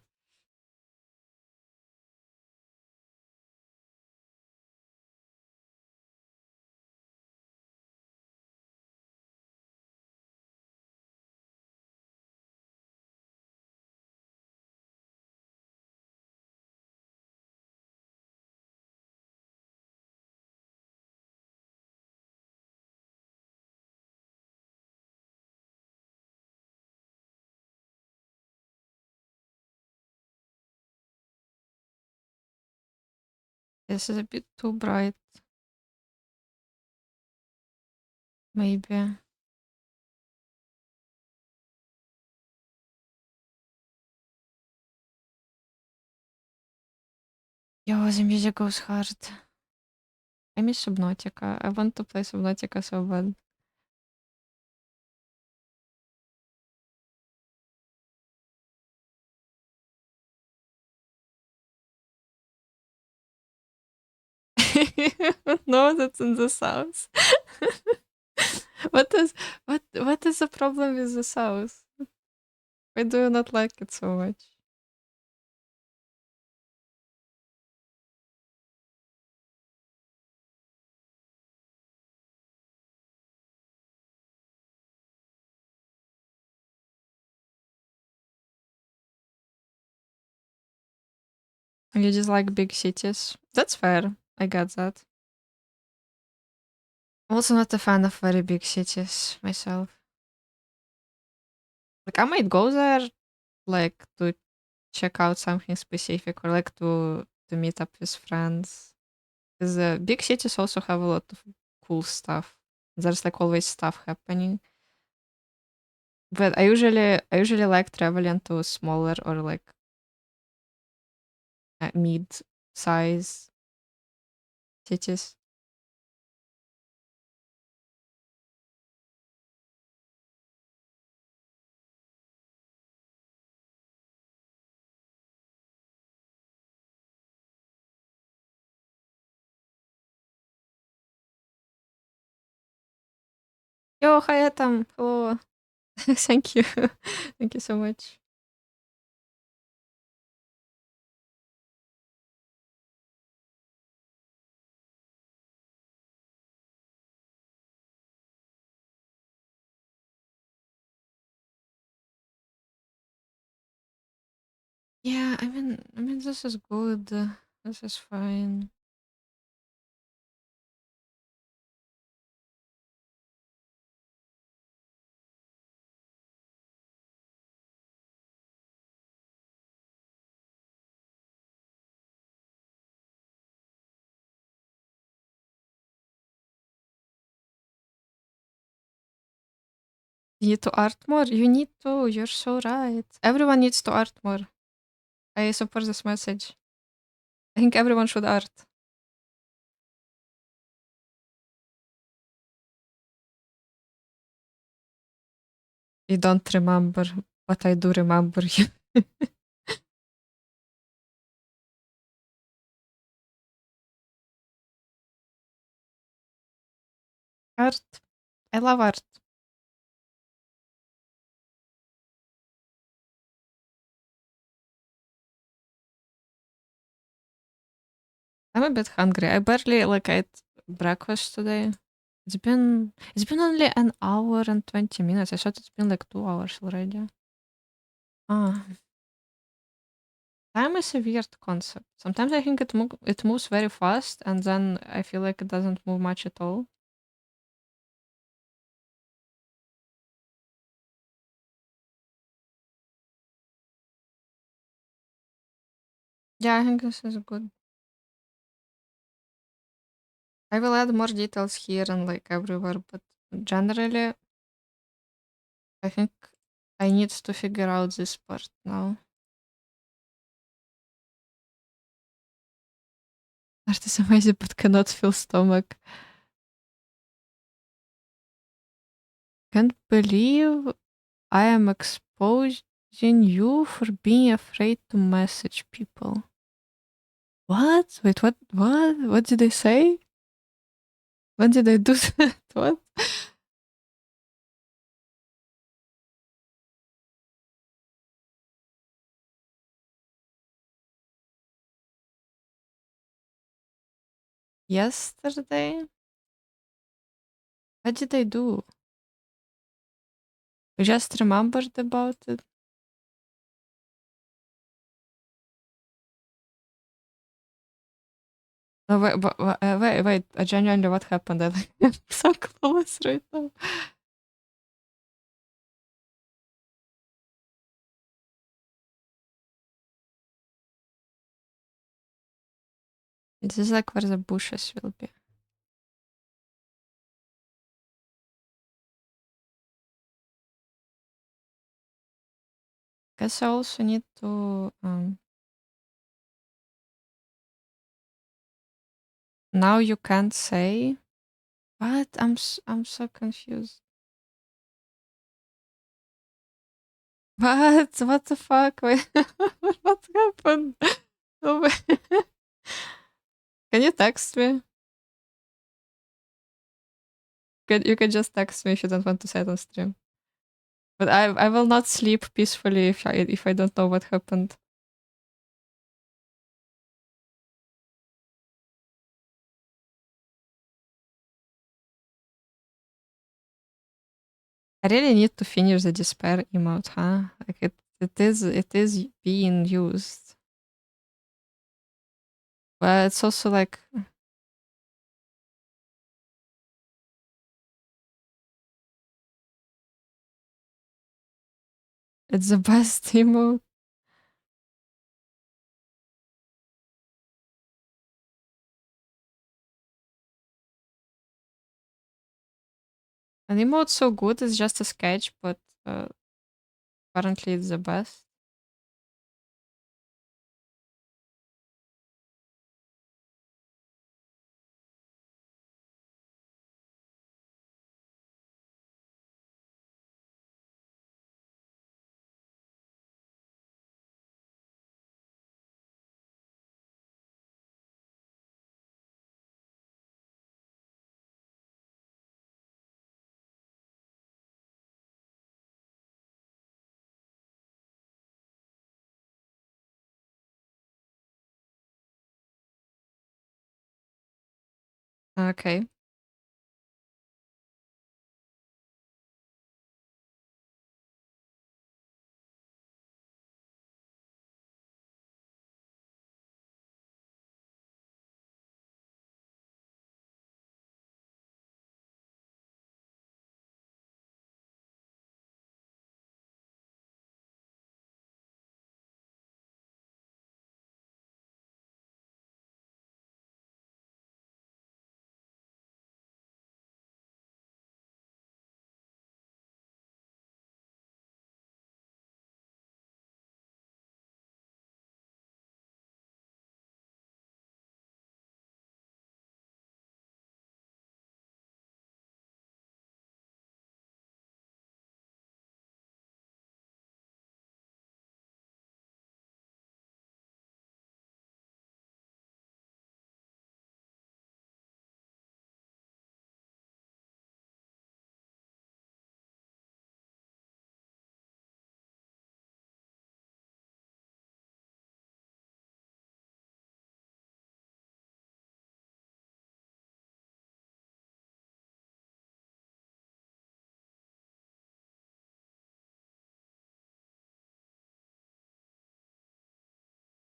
this is a bit too bright, maybe. Yo, the music goes hard. I miss Subnautica. I want to play Subnautica so bad. No, that's in the south. What is what is the problem with the south? Why do you not like it so much? You just like big cities. That's fair. I get that. I'm also not a fan of very big cities myself. Like I might go there like to check out something specific or like to meet up with friends. Because big cities also have a lot of cool stuff. There's like always stuff happening. But I usually like traveling to smaller or like mid size cities. Yo, hi Adam. Hello. Thank you. Thank you so much. Yeah, I mean this is good. This is fine. You need to art more. You need to. You're so right. Everyone needs to art more. I support this message. I think everyone should art. You don't remember, but I do remember you. Art. I love art. I'm a bit hungry. I barely like ate breakfast today. It's been only an hour and 20 minutes. I thought it's been like 2 hours already. Ah, time is a weird concept. Sometimes I think it moves very fast, and then I feel like it doesn't move much at all. Yeah, I think this is good. I will add more details here and like everywhere, but generally, I think I need to figure out this part now. Art is amazing, but cannot feel stomach. Can't believe I am exposing you for being afraid to message people. What? Wait, what? What? What did I say? When did I do that? What? Yesterday? What did I do? I just remembered about it. No, wait. Genuinely, what happened? I'm so close right now. This is like where the bushes will be. Guess I also need to. Now you can't say. What? I'm so confused. What? What the fuck? Wait, what happened? Oh, Can you text me? You can just text me if you don't want to say it on stream. But I will not sleep peacefully if I don't know what happened. I really need to finish the despair emote, huh? Like it is being used. But it's also like it's the best emote. An emote so good, it's just a sketch, but apparently it's the best. Okay.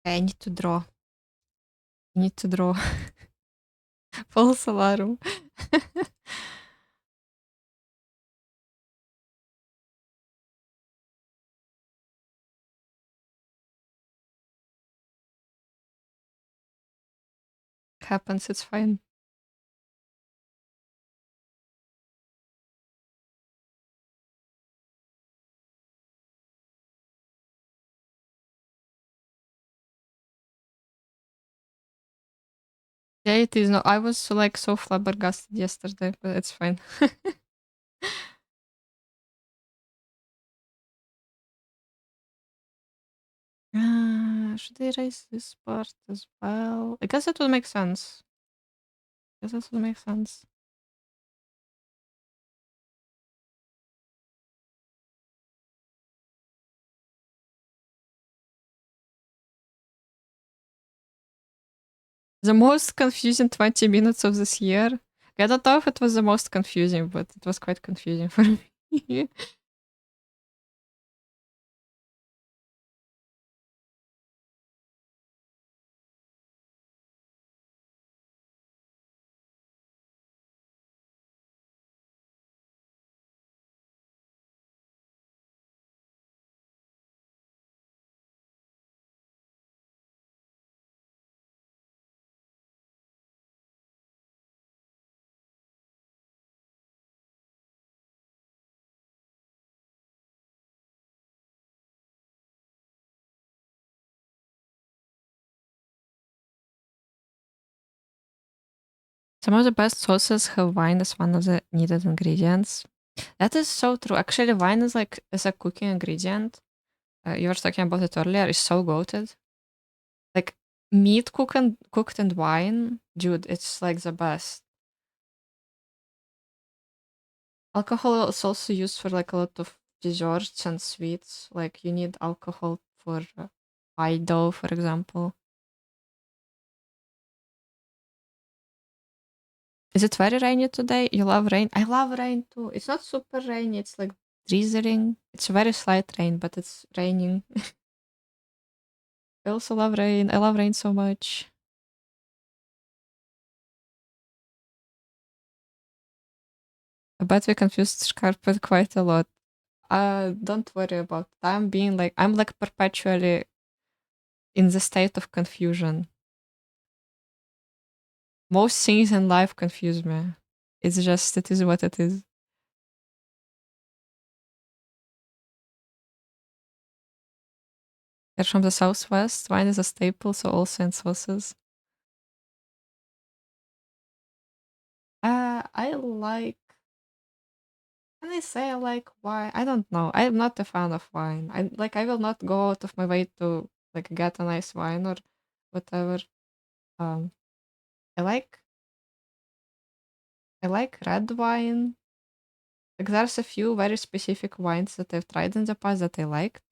I need to draw. I need to draw. False alarm. Happens, it's fine. Yeah, it is. No, I was like so flabbergasted yesterday, but it's fine. Should I erase this part as well? I guess it would make sense. I guess it would make sense. The most confusing 20 minutes of this year. I don't know if it was the most confusing, but it was quite confusing for me. Some of the best sauces have wine as one of the needed ingredients. That is so true. Actually, wine is like is a cooking ingredient. You were talking about it earlier. It's so goated. Like Meat cooked in wine, dude, it's like the best. Alcohol is also used for like a lot of desserts and sweets. Like you need alcohol for pie dough, for example. Is it very rainy today? You love rain? I love rain too. It's not super rainy, it's like drizzling. It's a very slight rain, but it's raining. I also love rain. I love rain so much. I bet we confused Scarpet quite a lot. Don't worry about it. I'm like perpetually in the state of confusion. Most things in life confuse me. It is what it is. They're from the southwest. Wine is a staple, so also in sauces. I like. Can I say I like wine? I don't know. I'm not a fan of wine. I will not go out of my way to like get a nice wine or whatever. Um, I like I like red wine. Like there's a few very specific wines that I've tried in the past that I liked.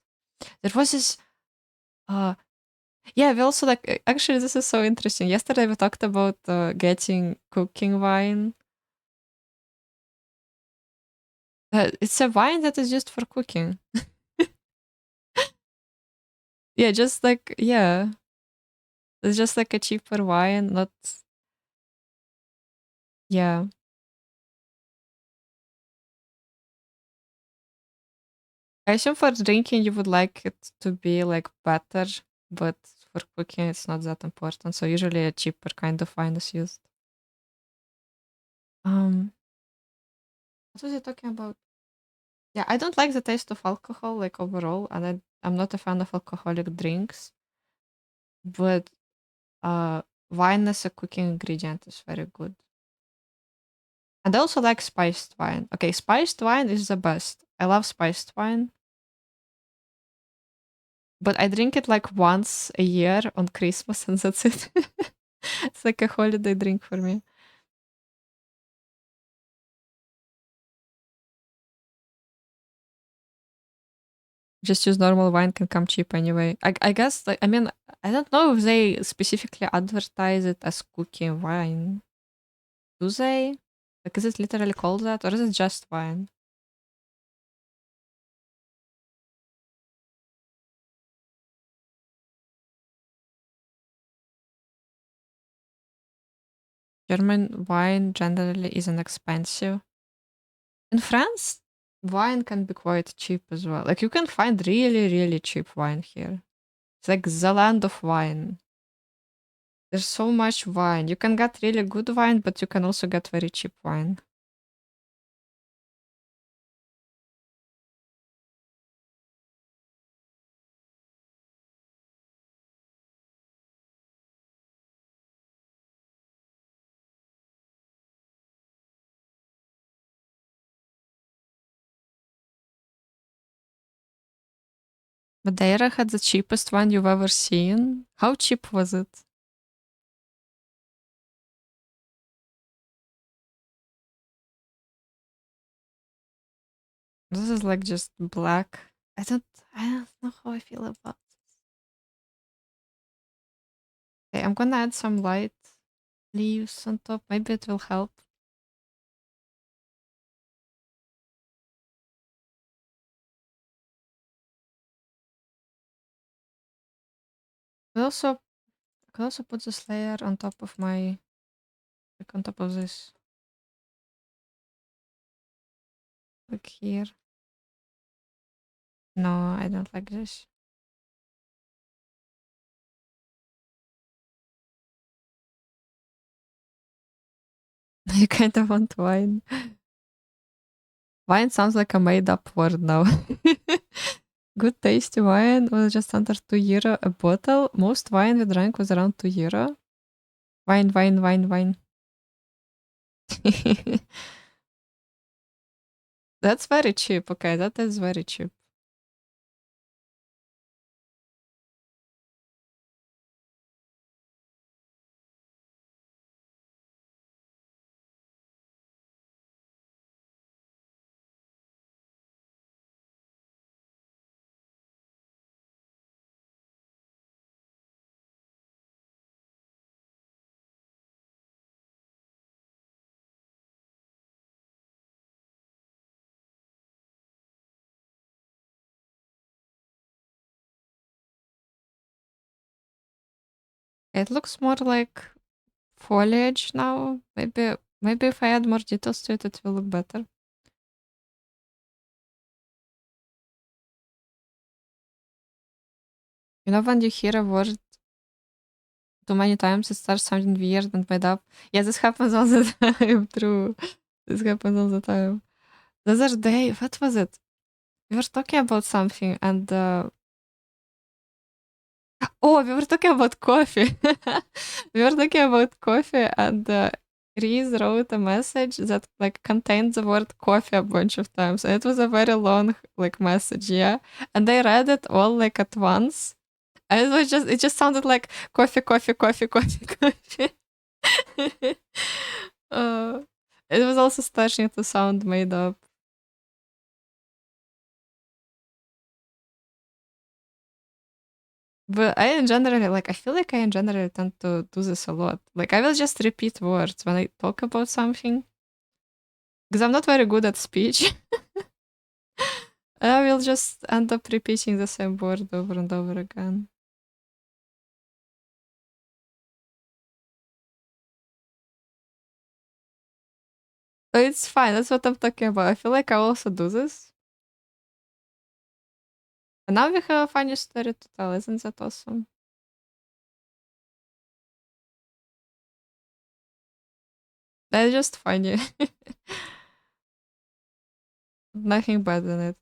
There was this uh yeah, we also like actually this is so interesting. Yesterday we talked about getting cooking wine. It's a wine that is used for cooking. Yeah, just like yeah, it's just like a cheaper wine, not yeah. I assume for drinking you would like it to be like better, but for cooking it's not that important. So usually a cheaper kind of wine is used. Um, what was I talking about? Yeah, I don't like the taste of alcohol like overall, and I'm not a fan of alcoholic drinks. But wine as a cooking ingredient is very good. And I also like spiced wine. Okay, spiced wine is the best. I love spiced wine, but I drink it like once a year on Christmas, and that's it. It's like a holiday drink for me. Just use normal wine can come cheap anyway. I guess like I mean I don't know if they specifically advertise it as cooking wine. Do they? Like is it literally called that or is it just wine? German wine generally isn't expensive. In France, wine can be quite cheap as well. Like you can find really, really cheap wine here. It's like the land of wine. There's so much wine. You can get really good wine, but you can also get very cheap wine. Madeira had the cheapest wine you've ever seen. How cheap was it? This is like just black. I don't know how I feel about this. Okay, I'm gonna add some light leaves on top. Maybe it will help. I also I could also put this layer on top of my like on top of this. Like here. No, I don't like this. You kind of want wine. Wine sounds like a made up word now. Good tasty wine was just under €2 a bottle. Most wine we drank was around €2. Wine, wine, wine, wine. That's very cheap. Okay, that is very cheap. It looks more like foliage now. Maybe if I add more details to it, it will look better. You know when you hear a word too many times, it starts sounding weird and made up. Yeah, this happens all the time. True. This happens all the time. The other day, what was it? We were talking about something and oh, we were talking about coffee. We were talking about coffee and Reese wrote a message that like contained the word coffee a bunch of times. And it was a very long like message, yeah. And I read it all like at once. And it just sounded like coffee, coffee, coffee, coffee, coffee. uh, it was also starting to sound made up. But I in general, like, I feel like I in general tend to do this a lot. Like, I will just repeat words when I talk about something because I'm not very good at speech. I will just end up repeating the same word over and over again. But it's fine. That's what I'm talking about. I feel like I also do this. And now we have a funny story to tell. Isn't that awesome? That's just funny. Nothing bad in it.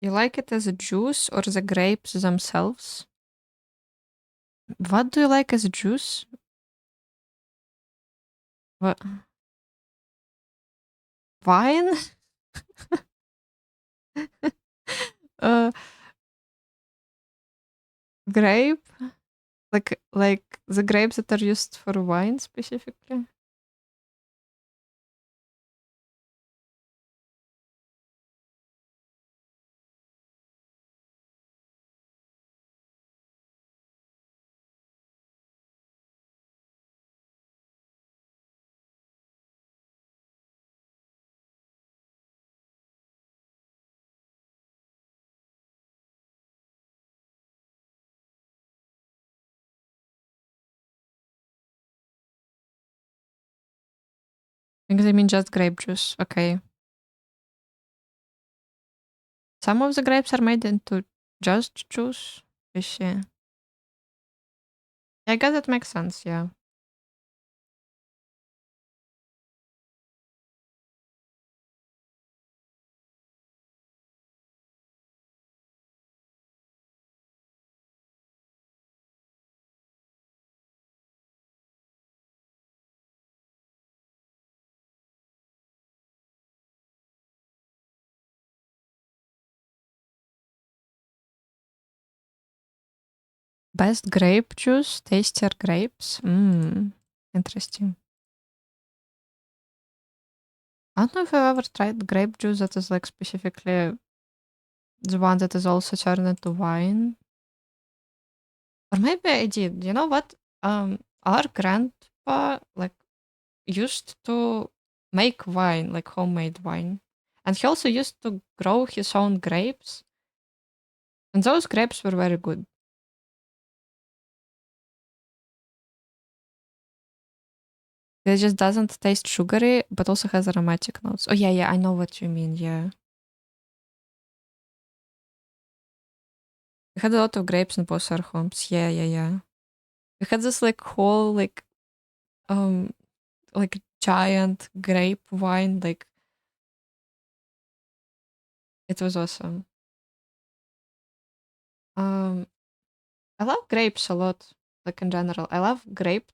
You like it as a juice or the grapes themselves? What do you like as a juice? What? Wine? uh, grape? Like the grapes that are used for wine specifically? Because I mean just grape juice. Okay. Some of the grapes are made into just juice. I see. I guess that makes sense, yeah. Best grape juice, tastier grapes. Interesting. I don't know if I've ever tried grape juice that is like specifically the one that is also turned into wine. Or maybe I did. You know what? Our grandpa like used to make wine, like homemade wine. And he also used to grow his own grapes. And those grapes were very good. It just doesn't taste sugary, but also has aromatic notes. Oh yeah, yeah, I know what you mean. Yeah. We had a lot of grapes in both our homes. Yeah, yeah, yeah. We had this like whole um like giant grape wine. Like it was awesome. Um I love grapes a lot, like in general. I love grape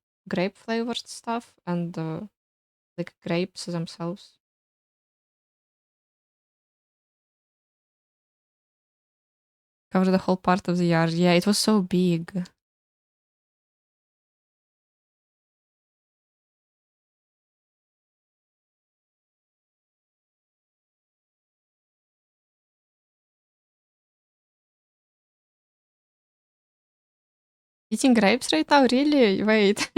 flavored stuff and like grapes themselves. Covered the whole part of the yard. Yeah, it was so big. Eating grapes right now? Really? Wait.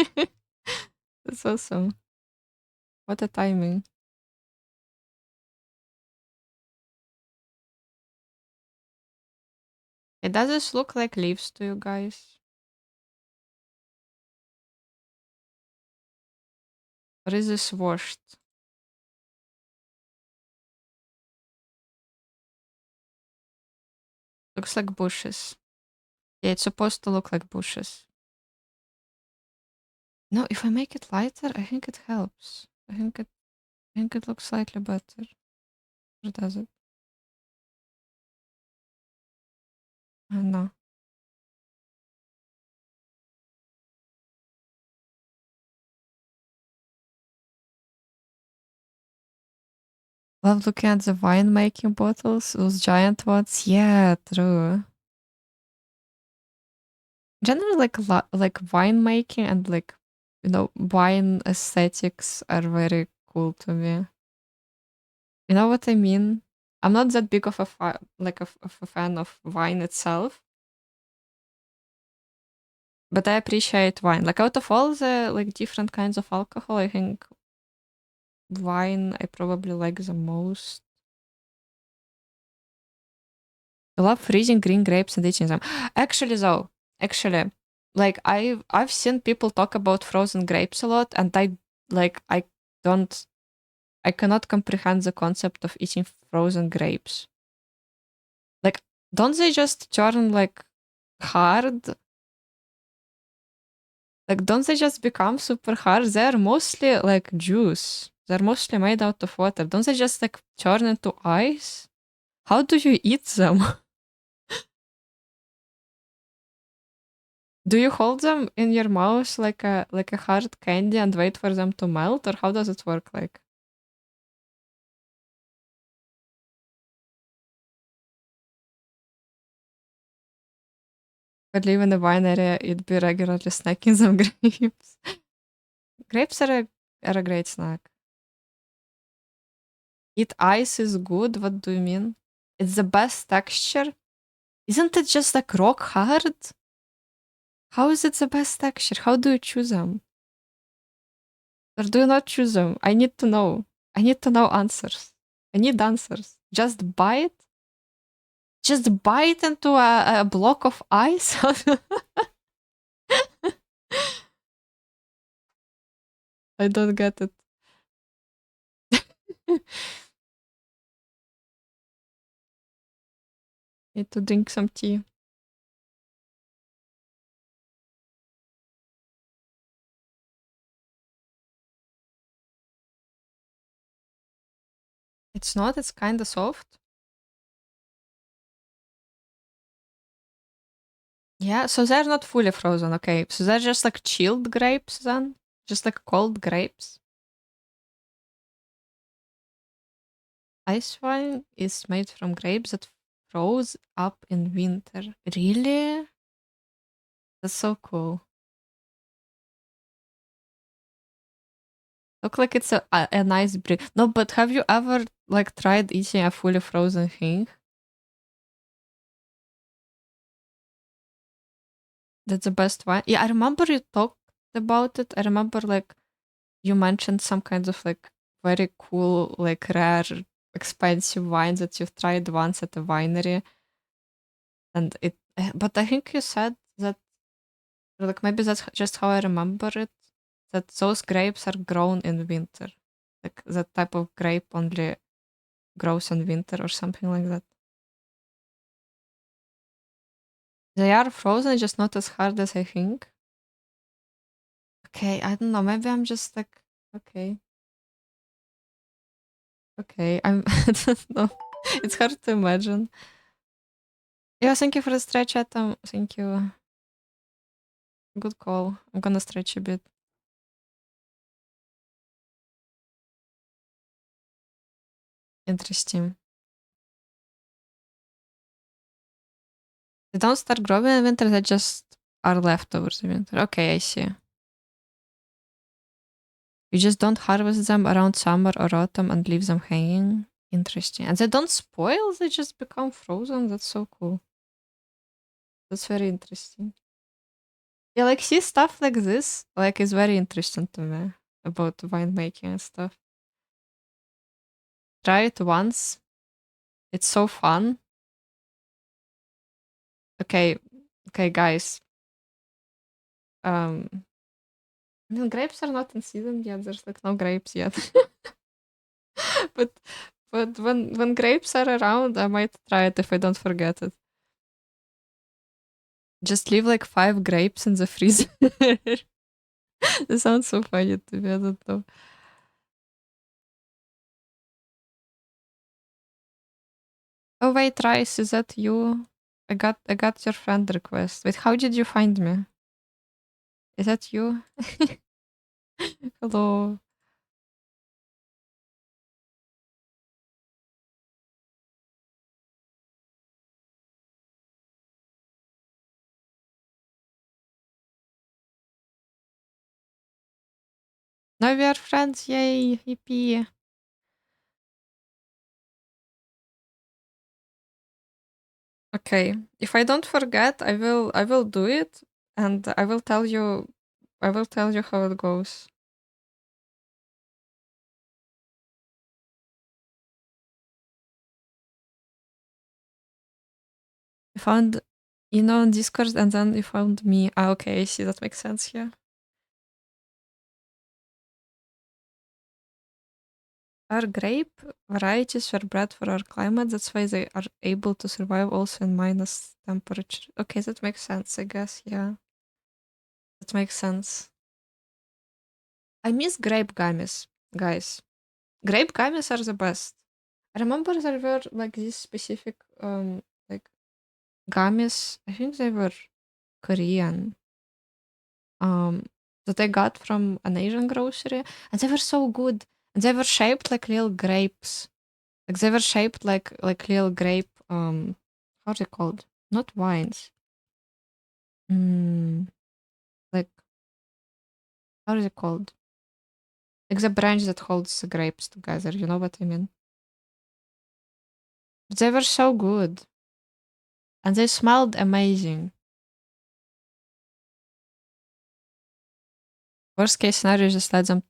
That's awesome. What a timing. It does this look like leaves to you guys? Or is this washed? Looks like bushes. Yeah, it's supposed to look like bushes. No, if I make it lighter, I think it helps. I think it looks slightly better. Or does it? I don't know. Love looking at the wine making bottles, those giant ones. Yeah, true. Generally, like wine making and like wine aesthetics are very cool to me. You know what I mean? I'm not that big of a of a fan of wine itself, but I appreciate wine. Like out of all the like different kinds of alcohol, I think wine I probably like the most. I love freezing green grapes and eating them. Actually, though, actually, like I've seen people talk about frozen grapes a lot, and I don't I cannot comprehend the concept of eating frozen grapes. Like, don't they just turn like hard? Like, don't they just become super hard? They're mostly like juice. They're mostly made out of water. Don't they just like turn into ice? How do you eat them? Do you hold them in your mouth like a hard candy and wait for them to melt, or how does it work? Like, if I live in a wine area, it'd be regularly snacking some grapes. Grapes are a great snack. Eat ice is good. What do you mean? It's the best texture. Isn't it just like rock hard? How is it the best texture? How do you choose them? Or do you not choose them? I need to know. I need to know answers. I need answers. Just bite? Just bite into a block of ice? I don't get it. Need to drink some tea. It's not, it's kind of soft. Yeah, so they're not fully frozen, okay. So they're just like chilled grapes then? Just like cold grapes? Ice wine is made from grapes that froze up in winter. Really? That's so cool. Look like it's a nice break. No, but have you ever like tried eating a fully frozen thing? That's the best wine. Yeah, I remember you talked about it. I remember like you mentioned some kind of like very cool, like rare, expensive wine that you've tried once at a winery. And but I think you said that, like maybe that's just how I remember it, that those grapes are grown in winter. Like that type of grape only grows in winter or something like that. They are frozen, just not as hard as I think. Okay, I don't know. Maybe I'm just like, okay, okay. I don't know. It's hard to imagine. Yeah, thank you for the stretch, Atom. Thank you. Good call. I'm gonna stretch a bit. Interesting. They don't start growing in winter, they just are leftovers in winter. Okay, I see. You just don't harvest them around summer or autumn and leave them hanging. Interesting. And they don't spoil, they just become frozen. That's so cool. That's very interesting. Yeah, like see stuff like this, like is very interesting to me about winemaking and stuff. Try it once. It's so fun. Okay, okay, guys. Um, I mean, grapes are not in season yet. There's like no grapes yet. but but when grapes are around, I might try it if I don't forget it. Just leave like 5 grapes in the freezer. It sounds so funny to me. I don't know. Oh wait, Rice, is that you? I got your friend request. Wait, how did you find me? Is that you? Hello. Now we are friends. Yay, yippee. Okay. If I don't forget, I will do it and I will tell you how it goes. You found on Discord and then you found me. Ah, okay, I see that makes sense here. Our grape varieties were bred for our climate. That's why they are able to survive also in minus temperature. Okay, that makes sense, I guess. Yeah, that makes sense. I miss grape gummies, guys. Grape gummies are the best. I remember there were like these specific like gummies. I think they were Korean. Um that I got from an Asian grocery, and they were so good. And they were shaped like little grapes. Like they were shaped like little grape. How's it called? Not wines. Mm, like how is it called? Like the branch that holds the grapes together. You know what I mean? They were so good, and they smelled amazing. Worst case scenario, just let them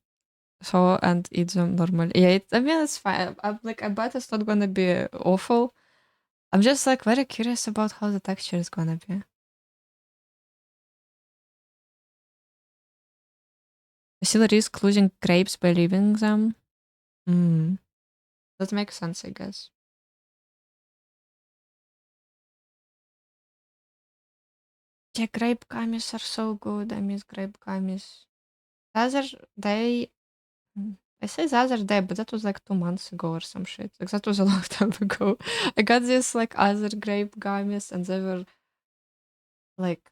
thaw and eat them normally. Yeah, I mean it's fine. I bet it's not gonna be awful. I'm just like very curious about how the texture is gonna be. I still risk losing grapes by leaving them. Hmm, that makes sense, I guess. Yeah, grape gummies are so good. I miss grape gummies. The other day, I say the other day, but that was like 2 months ago or some shit. Like that was a long time ago. I got this like other grape gummies, and they were like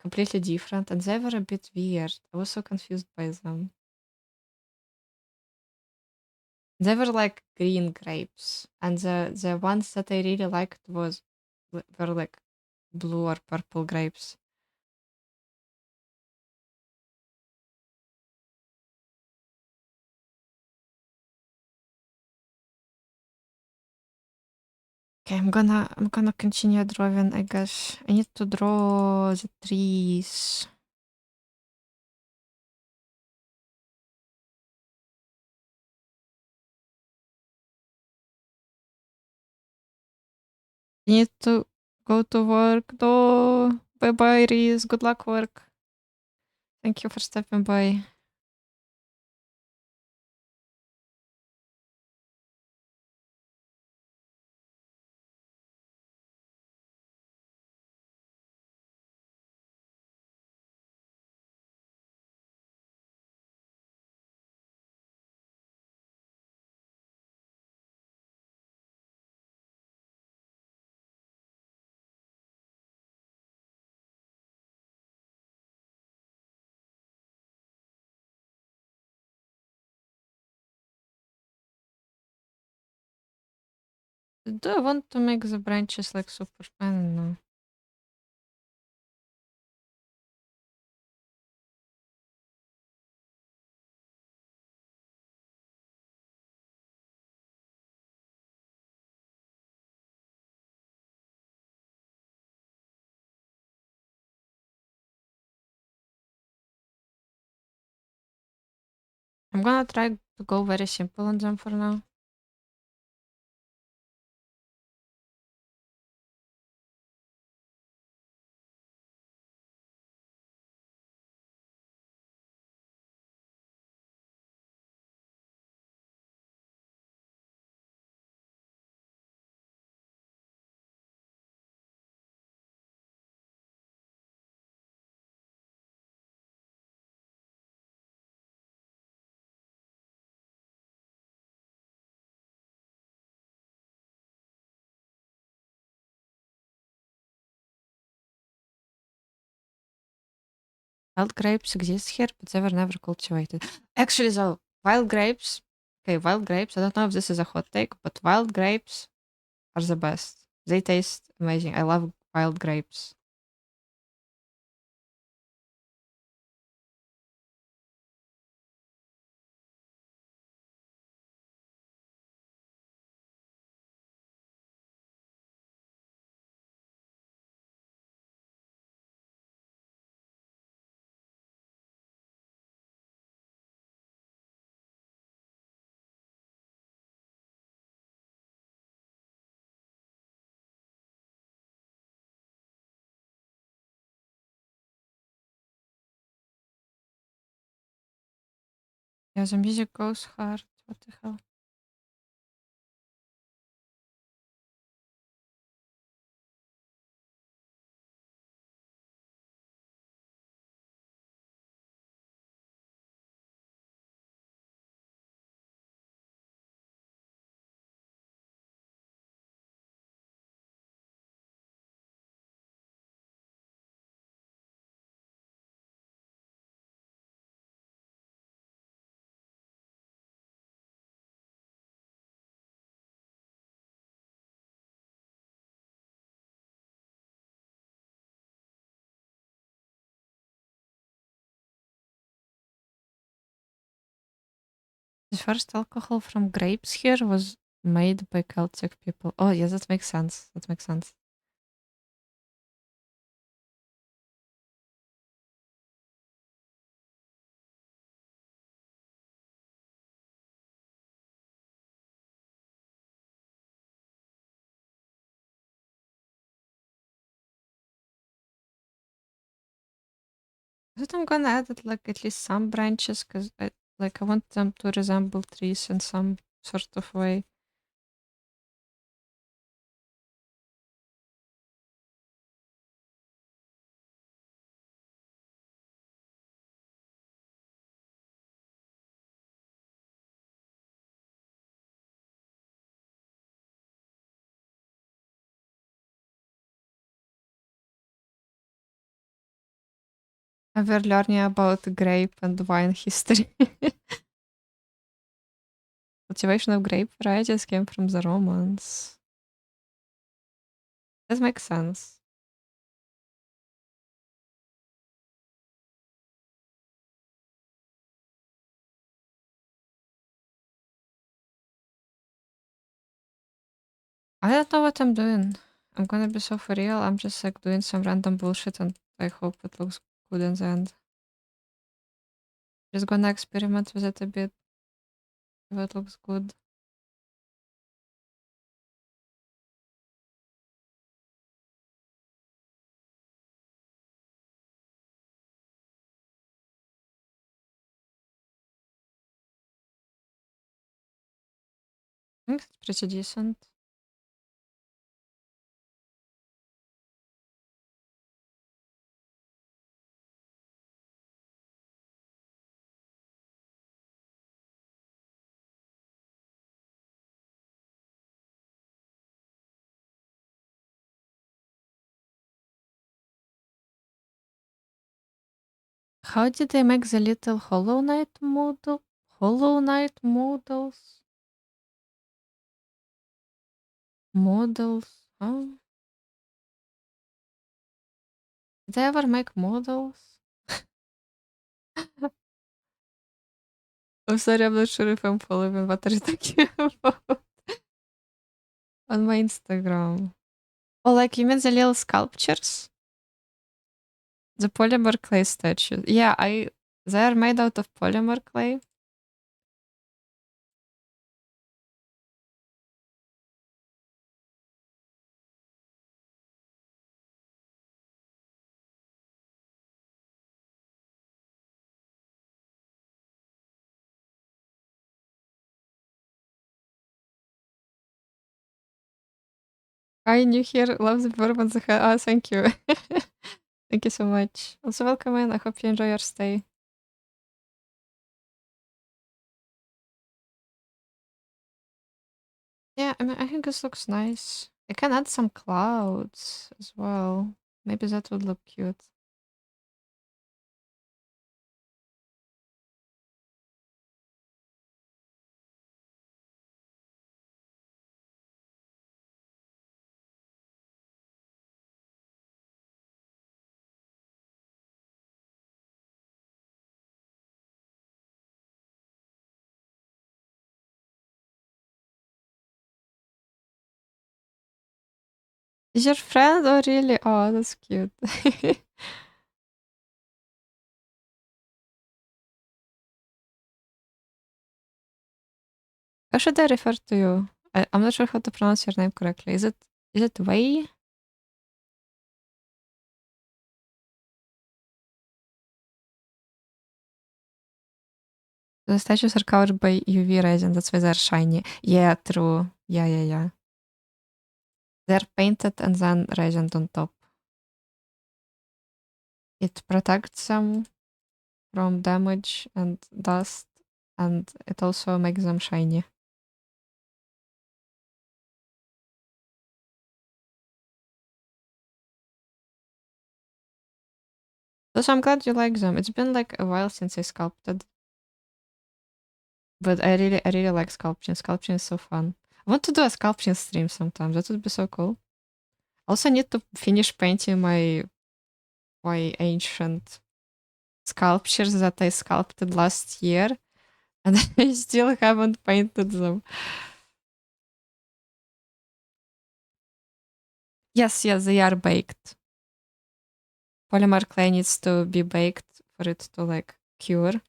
completely different, and they were a bit weird. I was so confused by them. They were like green grapes, and the ones that I really liked were like blue or purple grapes. Okay, I'm gonna continue drawing, I guess. I need to draw the trees. I need to go to work though. Bye bye, Reese. Good luck work. Thank you for stopping by. Do I want to make the branches like super? I don't know. I'm gonna try to go very simple on them for now. Wild grapes exist here, but they were never cultivated. Actually, though, wild grapes. Okay, wild grapes. I don't know if this is a hot take, but wild grapes are the best. They taste amazing. I love wild grapes. Yeah, the music goes hard. What the hell? The first alcohol from grapes here was made by Celtic people. Oh, yeah, that makes sense. That makes sense. I think I'm gonna add it like at least some branches because I want them to resemble trees in some sort of way. We're learning about grape and wine history. Cultivation of grape varieties came from the Romans. That makes sense. I don't know what I'm doing. I'm gonna be so for real. I'm just like doing some random bullshit and I hope it looks good in the end. Just gonna experiment with it a bit if it looks good. I think it's pretty decent. How did they make the little Hollow Knight model? Hollow Knight models? Models? Huh? Did they ever make models? I'm sorry, I'm not sure if I'm following what are you talking about on my Instagram. Oh, like you mean the little sculptures? The polymer clay statues. Yeah, they're made out of polymer clay. Hi, new here. Love the bourbon. Thank you. Thank you so much. Also, welcome in. I hope you enjoy your stay. Yeah, I mean, I think this looks nice. I can add some clouds as well. Maybe that would look cute. Is your friend? Oh, really? Oh, that's cute. How should I refer to you? I'm not sure how to pronounce your name correctly. Is it Wei? The statues are covered by UV resin. That's why they're shiny. Yeah, true. Yeah. They're painted and then resined on top. It protects them from damage and dust, and it also makes them shiny. So I'm glad you like them. It's been like a while since I sculpted, but I really like sculpting. Sculpting is so fun. I want to do a sculpting stream sometimes. That would be so cool. Also need to finish painting my ancient sculptures that I sculpted last year, and I still haven't painted them. Yes, they are baked. Polymer clay needs to be baked for it to like cure.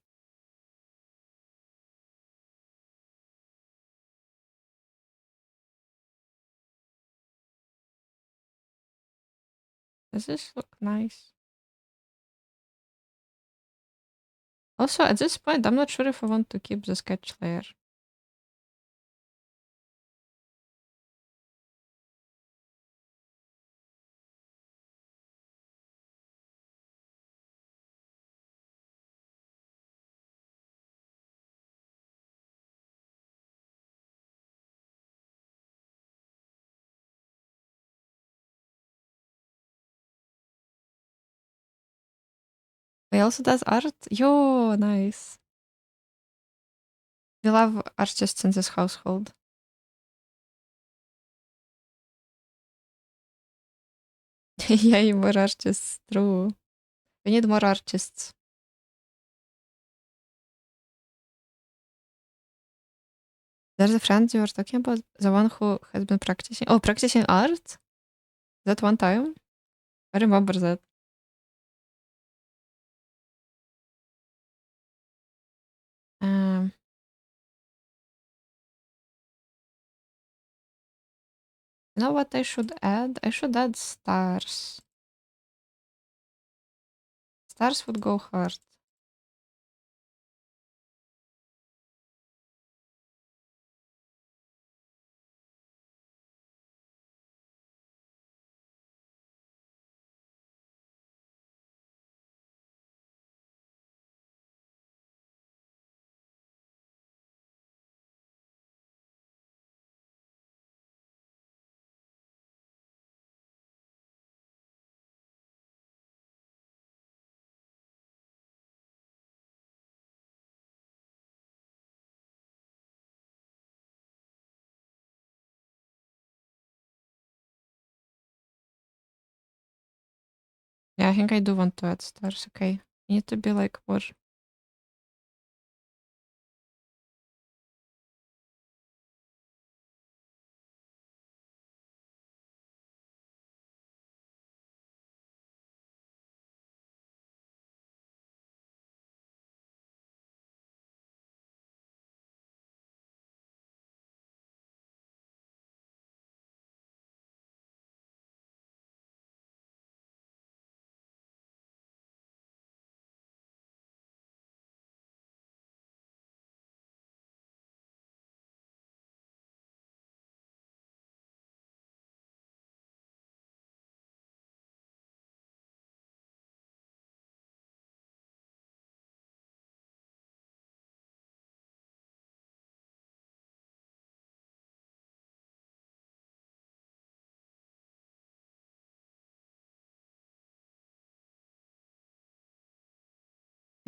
Does this look nice? Also, at this point, I'm not sure if I want to keep the sketch layer. He also does art. Yo, nice. We love artists in this household. Yay, more artists. True. We need more artists. There's a friend you were talking about, the one who has been practicing. Oh, practicing art? That one time? I remember that. Um, you know what I should add? I should add stars. Stars would go hard. Yeah, I think I do want to add stars. Okay. Need to be like more.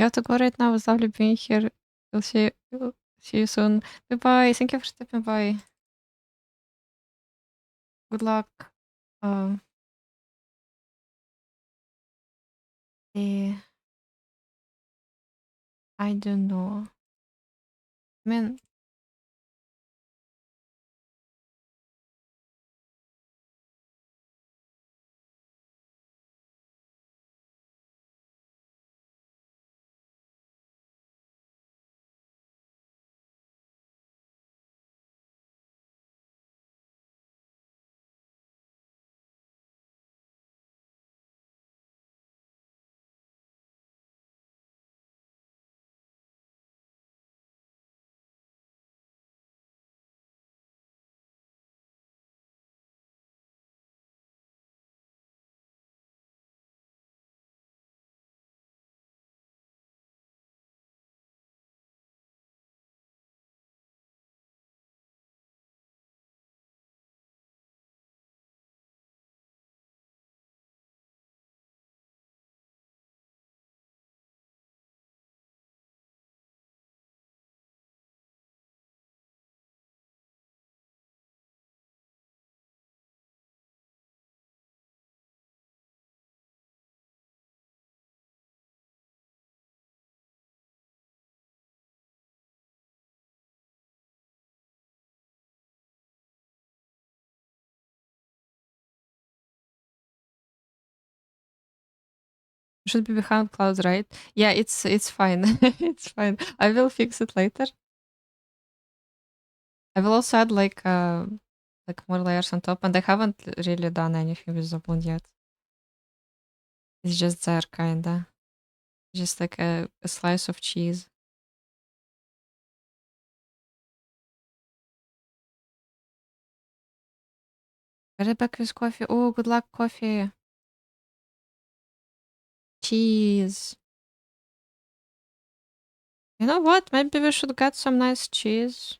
You have to go right now. It was lovely being here. We'll see you soon. Bye bye. Thank you for stepping by. Good luck. Um, eh, I don't know. I mean, should be behind clouds, right? Yeah, it's fine. It's fine. I will fix it later. I will also add like more layers on top, and I haven't really done anything with the wound yet. It's just there, kinda. Just like a slice of cheese. Get back with coffee. Oh, good luck, coffee. Cheese. You know what? Maybe we should get some nice cheese.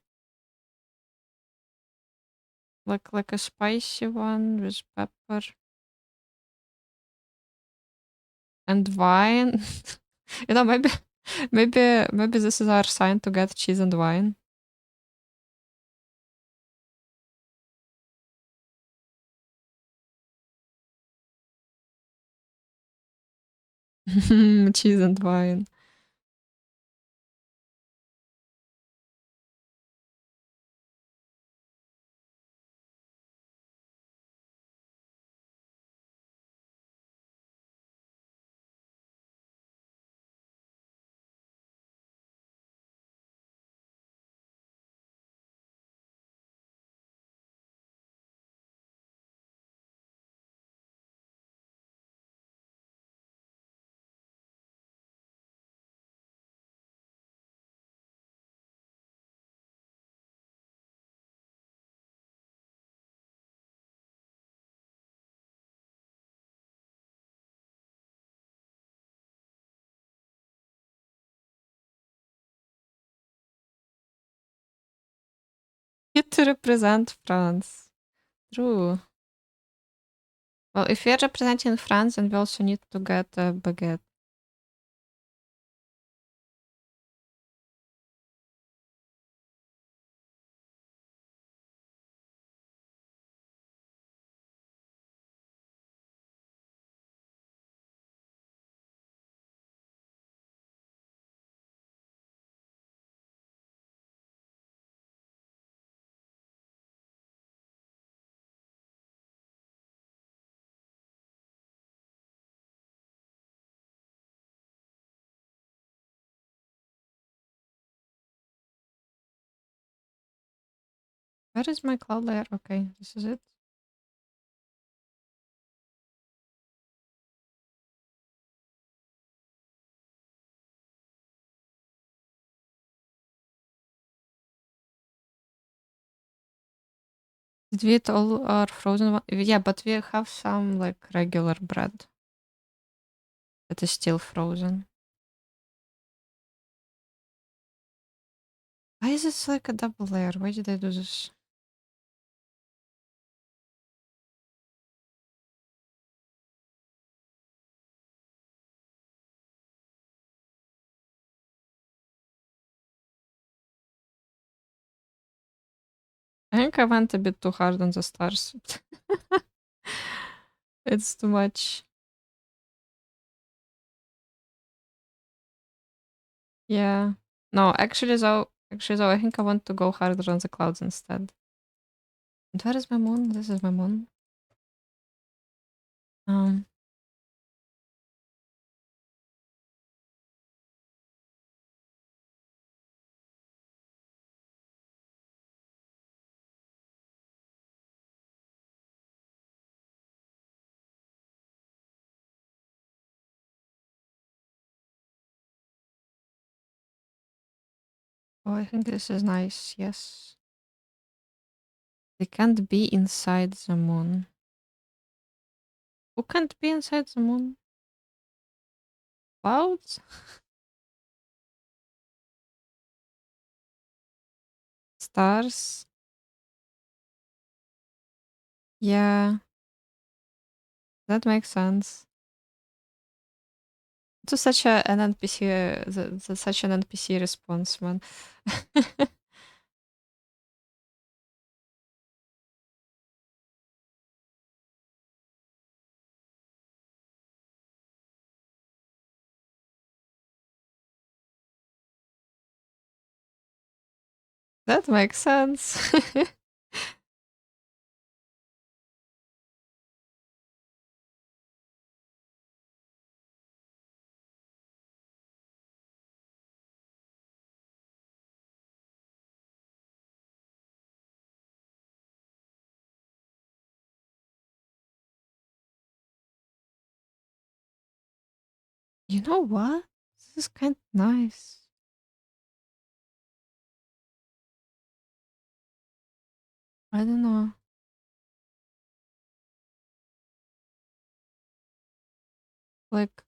Like a spicy one with pepper and wine. You know, maybe this is our sign to get cheese and wine. Cheese and wine. Need to represent France. True. Well, if we are representing France, then we also need to get a baguette. Where is my cloud layer? Okay, this is it. Did we eat all our frozen one? Yeah, but we have some like regular bread that is still frozen. Why is this like a double layer? Why did I do this? I think I went a bit too hard on the stars. It's too much. Yeah. No, actually though, I think I want to go harder on the clouds instead. And where is my moon? This is my moon. Um, oh, I think this is nice. Yes. They can't be inside the moon. Who can't be inside the moon? Clouds? Stars? Yeah, that makes sense. It was such an NPC, such an NPC response, man. That makes sense. You know what? This is kind of nice. I don't know. Like,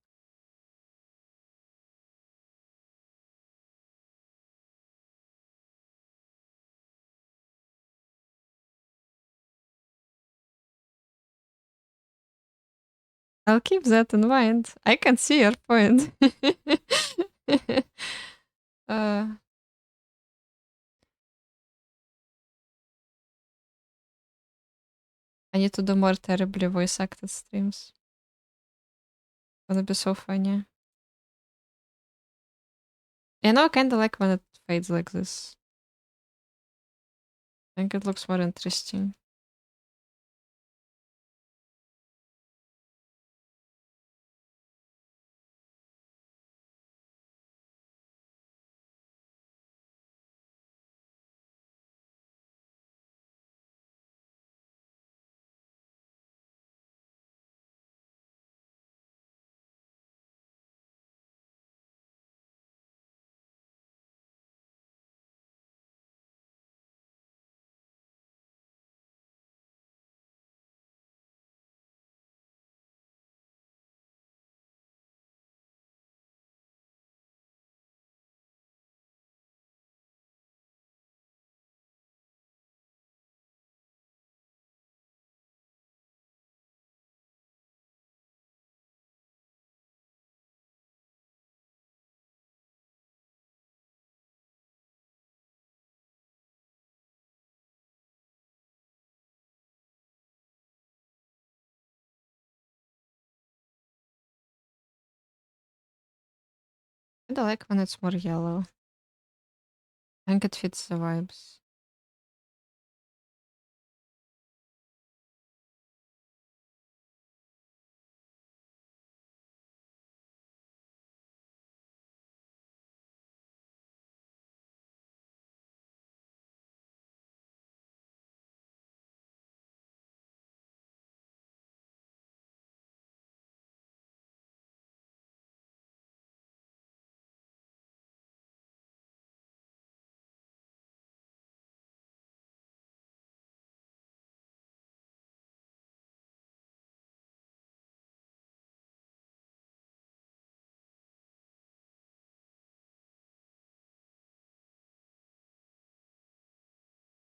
I'll keep that in mind. I can see your point. uh, I need to do more terribly voice acted streams. Gonna be so funny. You know, I kinda like when it fades like this. I think it looks more interesting. I like when it's more yellow. I think it fits the vibes.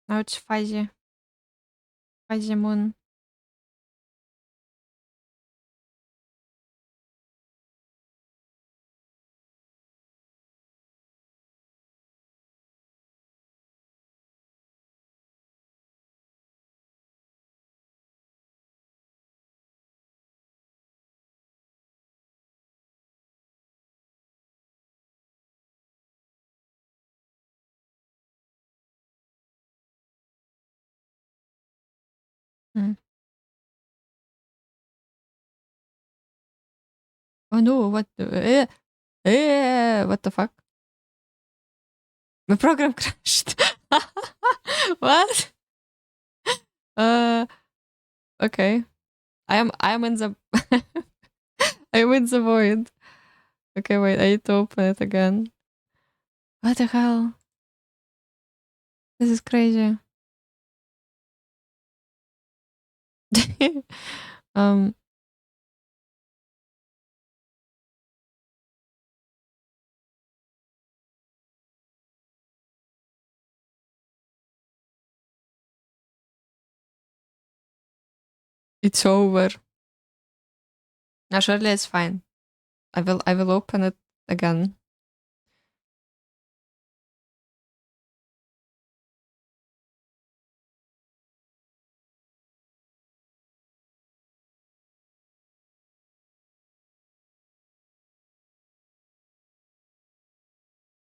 Now it's fuzzy. Fuzzy moon. Oh no, what the fuck? My program crashed. What? Uh, okay. I am in the I'm in the void. Okay, wait, I need to open it again. What the hell? This is crazy. um, it's over. Now surely it's fine. I will open it again.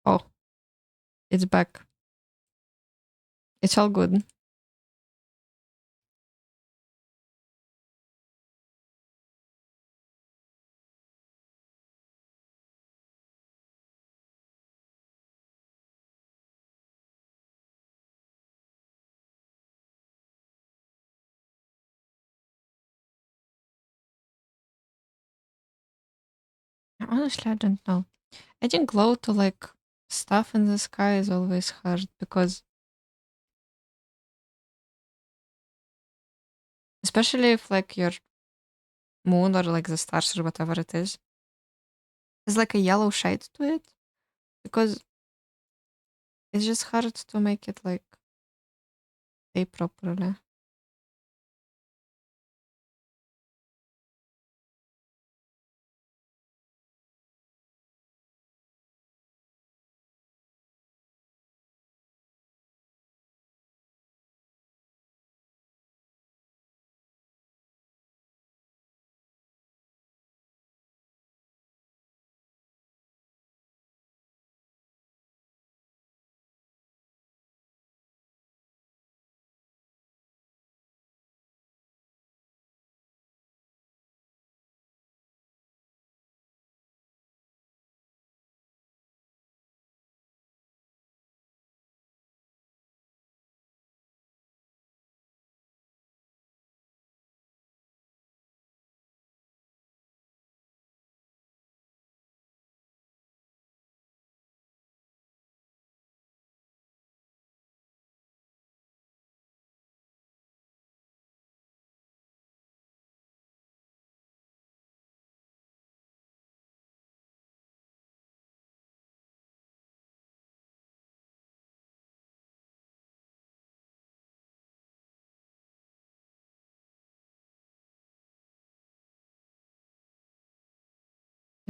Oh, it's back. It's all good. Honestly, I don't know. Adding glow to like stuff in the sky is always hard because especially if like your moon or like the stars or whatever it is, there's like a yellow shade to it because it's just hard to make it like stay properly.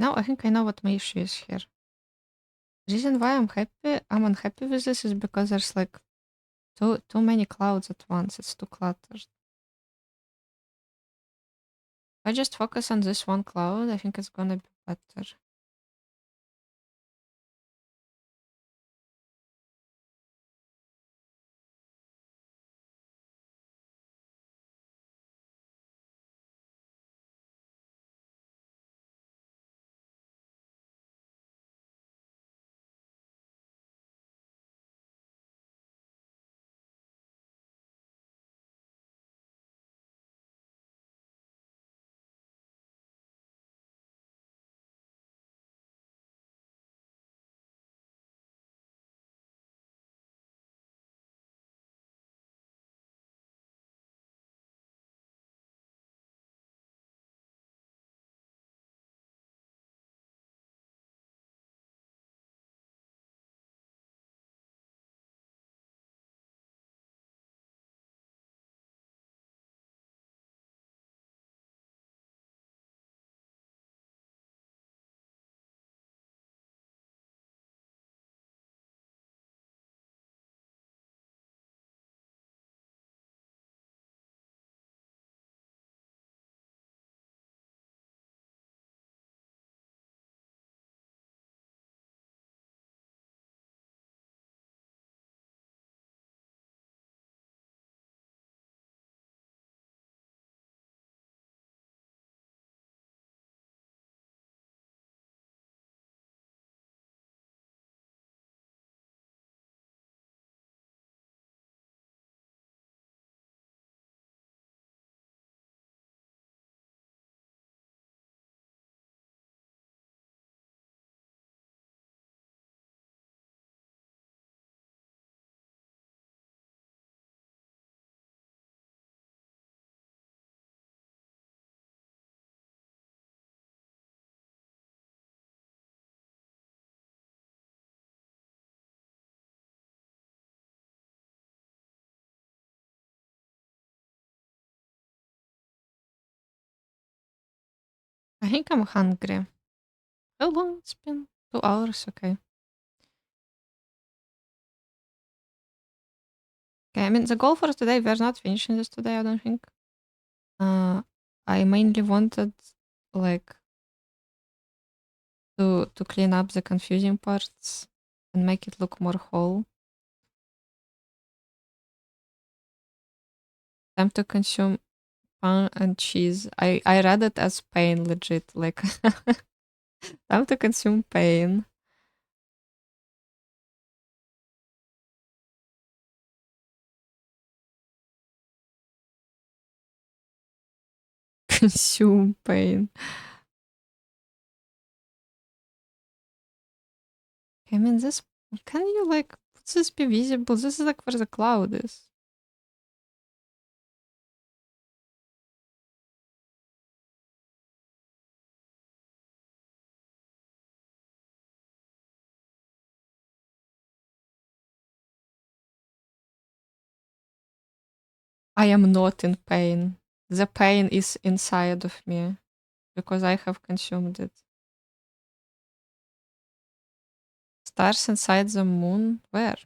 Now I think I know what my issue is here. Reason why I'm unhappy with this is because there's like too many clouds at once. It's too cluttered. If I just focus on this one cloud, I think it's gonna be better. I think I'm hungry. How long it's been? 2 hours, okay. Okay, I mean the goal for today, we're not finishing this today, I don't think. I mainly wanted like to clean up the confusing parts and make it look more whole. Time to consume pan and cheese. I read it as pain, legit. Like time to consume pain. Consume pain. I mean, this. Can you like put this be visible? This is like where the cloud is. I am not in pain. The pain is inside of me because I have consumed it. Stars inside the moon? Where?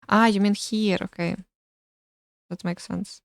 Ah, you mean here? Okay, that makes sense.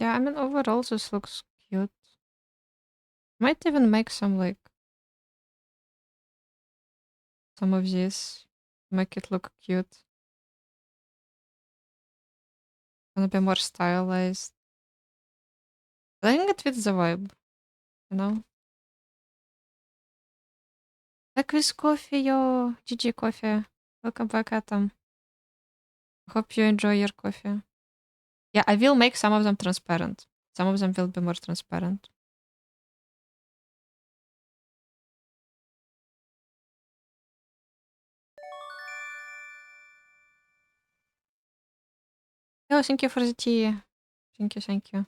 Yeah, I mean, overall, this looks cute. Might even make some like some of this, make it look cute. Gonna be more stylized. I think it fits the vibe, you know? Like with coffee, yo, GG coffee. Welcome back, Atom. Hope you enjoy your coffee. Yeah, I will make some of them transparent. Some of them will be more transparent. Oh, thank you for the tea. Thank you, thank you.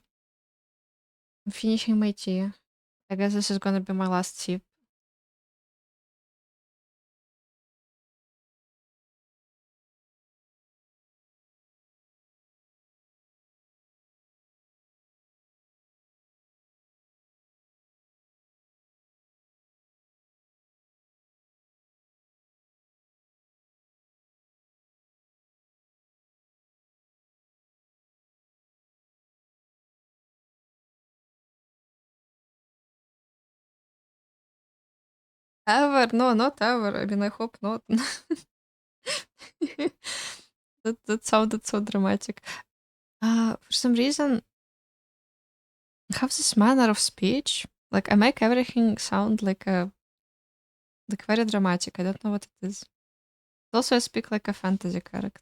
I'm finishing my tea. I guess this is gonna be my last sip. Ever? No, not ever. I mean, I hope not. That sounded so dramatic. For some reason, I have this manner of speech. Like I make everything sound like very dramatic. I don't know what it is. Also, I speak like a fantasy character.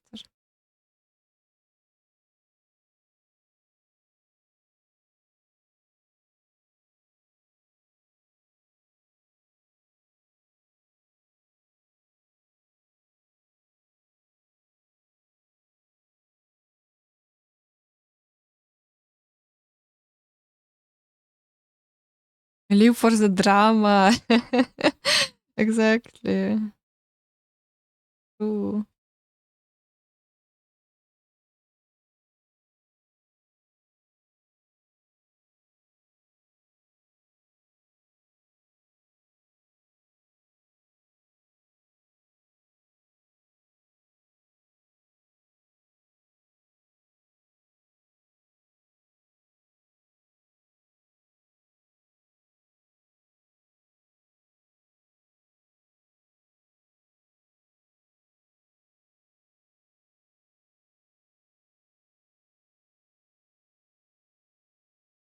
I live for the drama. Exactly. Ooh.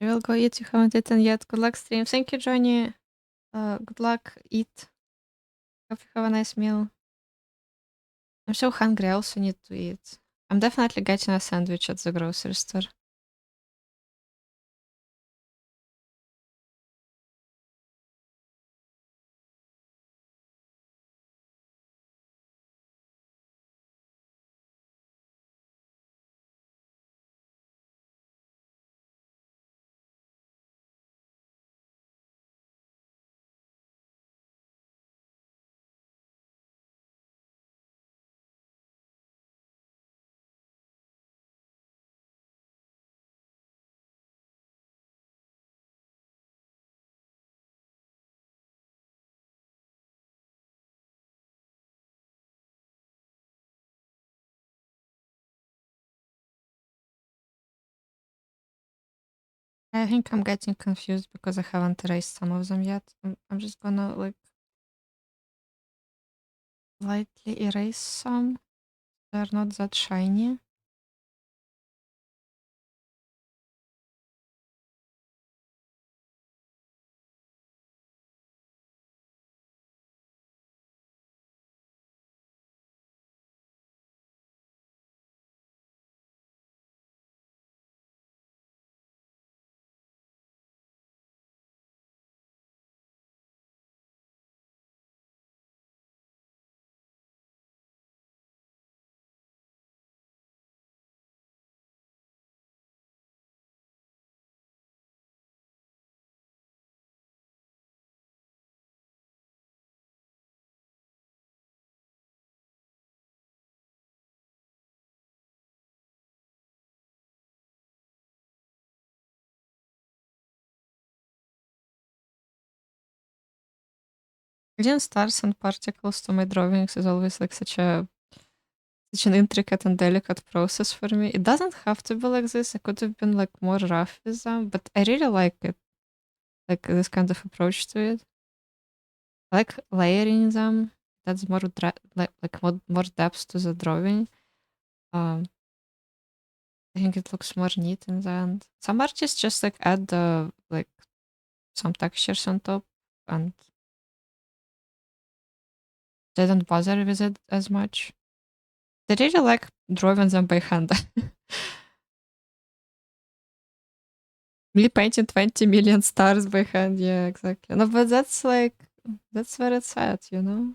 I will go eat. You haven't eaten yet. Good luck, stream. Thank you, Johnny. Good luck. Eat. Hope you have a nice meal. I'm so hungry. I also need to eat. I'm definitely getting a sandwich at the grocery store. I think I'm getting confused because I haven't erased some of them yet. I'm just gonna like lightly erase some. They're not that shiny. Adding stars and particles to my drawings is always like such an intricate and delicate process for me. It doesn't have to be like this. I could have been like more rough with them, but I really like it. Like this kind of approach to it. I like layering them. That's more more depth to the drawing. Um, I think it looks more neat in the end. Some artists just like add like some textures on top, and they don't bother with it as much. They really like drawing them by hand. Me painting 20 million stars by hand, yeah, exactly. No, but that's like that's where it's at, you know?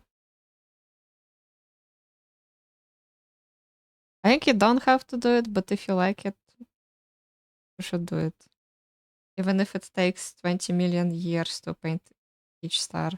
I think you don't have to do it, but if you like it, you should do it. Even if it takes 20 million years to paint each star.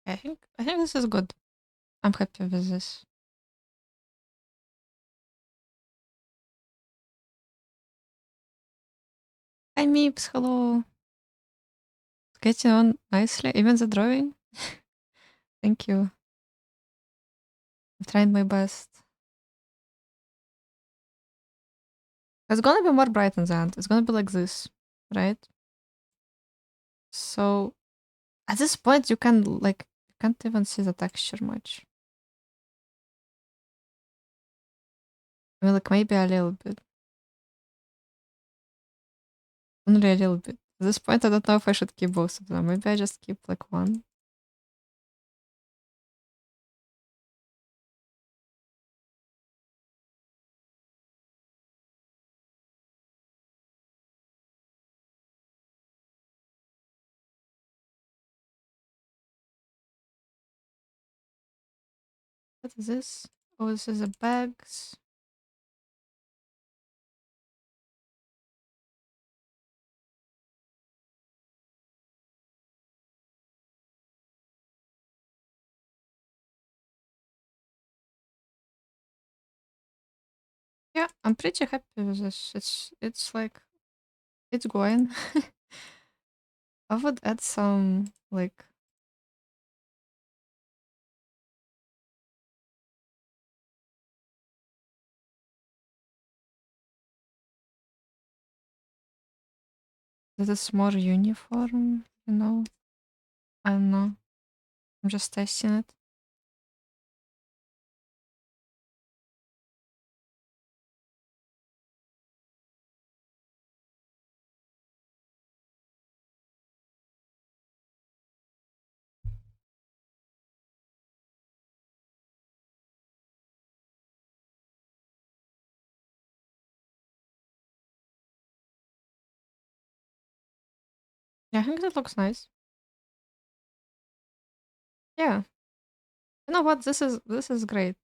I think this is good. I'm happy with this. Hi Meeps, hello. Getting on nicely. Even the drawing. Thank you. I've tried my best. It's gonna be more bright in the end. It's gonna be like this, right? So at this point you can like you can't even see the texture much. I mean like maybe a little bit. Only a little bit. At this point I don't know if I should keep both of them. Maybe I just keep like one. What is this? Oh, this is a bags. Yeah, I'm pretty happy with this. It's like it's going. I would add some like that it's more uniform, you know? I don't know. I'm just testing it. Yeah, I think that looks nice. Yeah. You know what? This is great.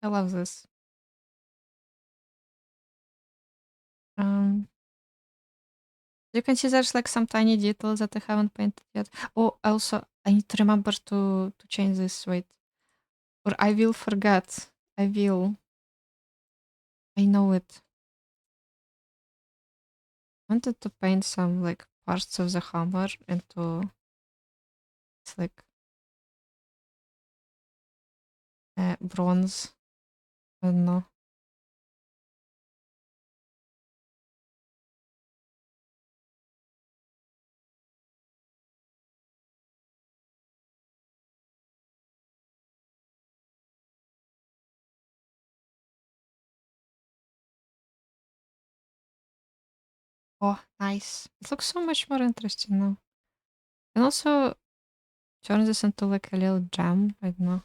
I love this. Um, you can see there's like some tiny details that I haven't painted yet. Oh, also I need to remember to change this. Wait, or I will forget. I will. I know it. I wanted to paint some like parts of the hammer into it's like bronze. I don't know. Oh, nice. It looks so much more interesting now. And also turn this into like a little gem. I don't know.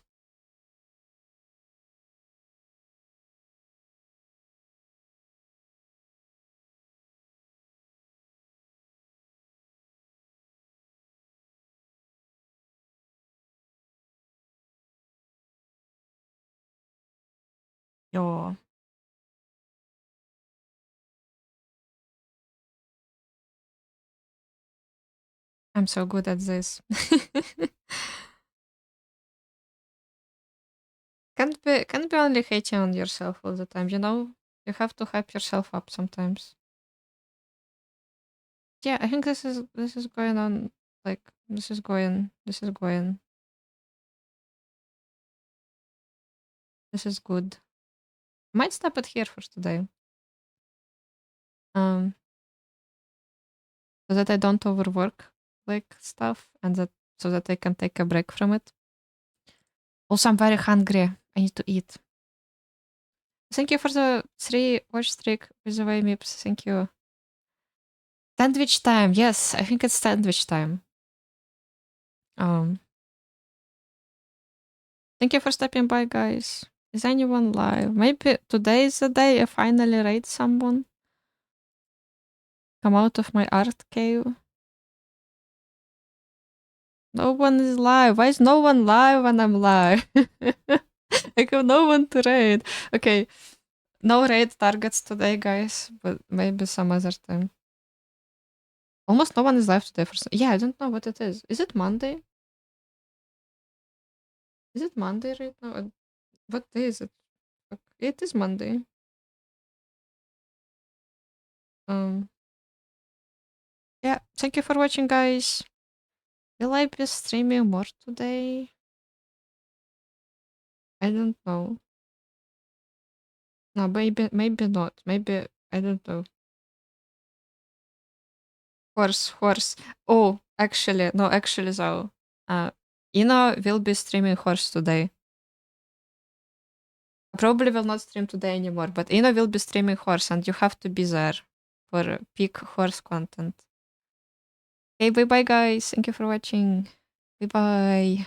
Yo, I'm so good at this. Can't be only hating on yourself all the time, you know? You have to hype yourself up sometimes. Yeah, I think this is going on like this is good. Might stop it here for today. Um so that I don't overwork like stuff and that so that I can take a break from it. Also I'm very hungry. I need to eat. Thank you for the 3 watch streak, by the way, Mips. Thank you. Sandwich time. Yes, I think it's sandwich time. Um, thank you for stopping by, guys. Is anyone live? Maybe today is the day I finally raid someone. Come out of my art cave. No one is live. Why is no one live when I'm live? I have no one to raid. Okay, no raid targets today, guys, but maybe some other time. Almost no one is live today for some. Yeah, I don't know what it is. Is it Monday? Is it Monday right now? What day is it? Fuck, it is Monday. Um, yeah, thank you for watching, guys. Will I be streaming more today? I don't know. No, maybe not. Maybe I don't know. Horse. Oh, actually, no, actually though. Ina will be streaming horse today. Probably will not stream today anymore, but Ina will be streaming horse and you have to be there for peak horse content. Okay, bye bye guys. Thank you for watching. Bye bye.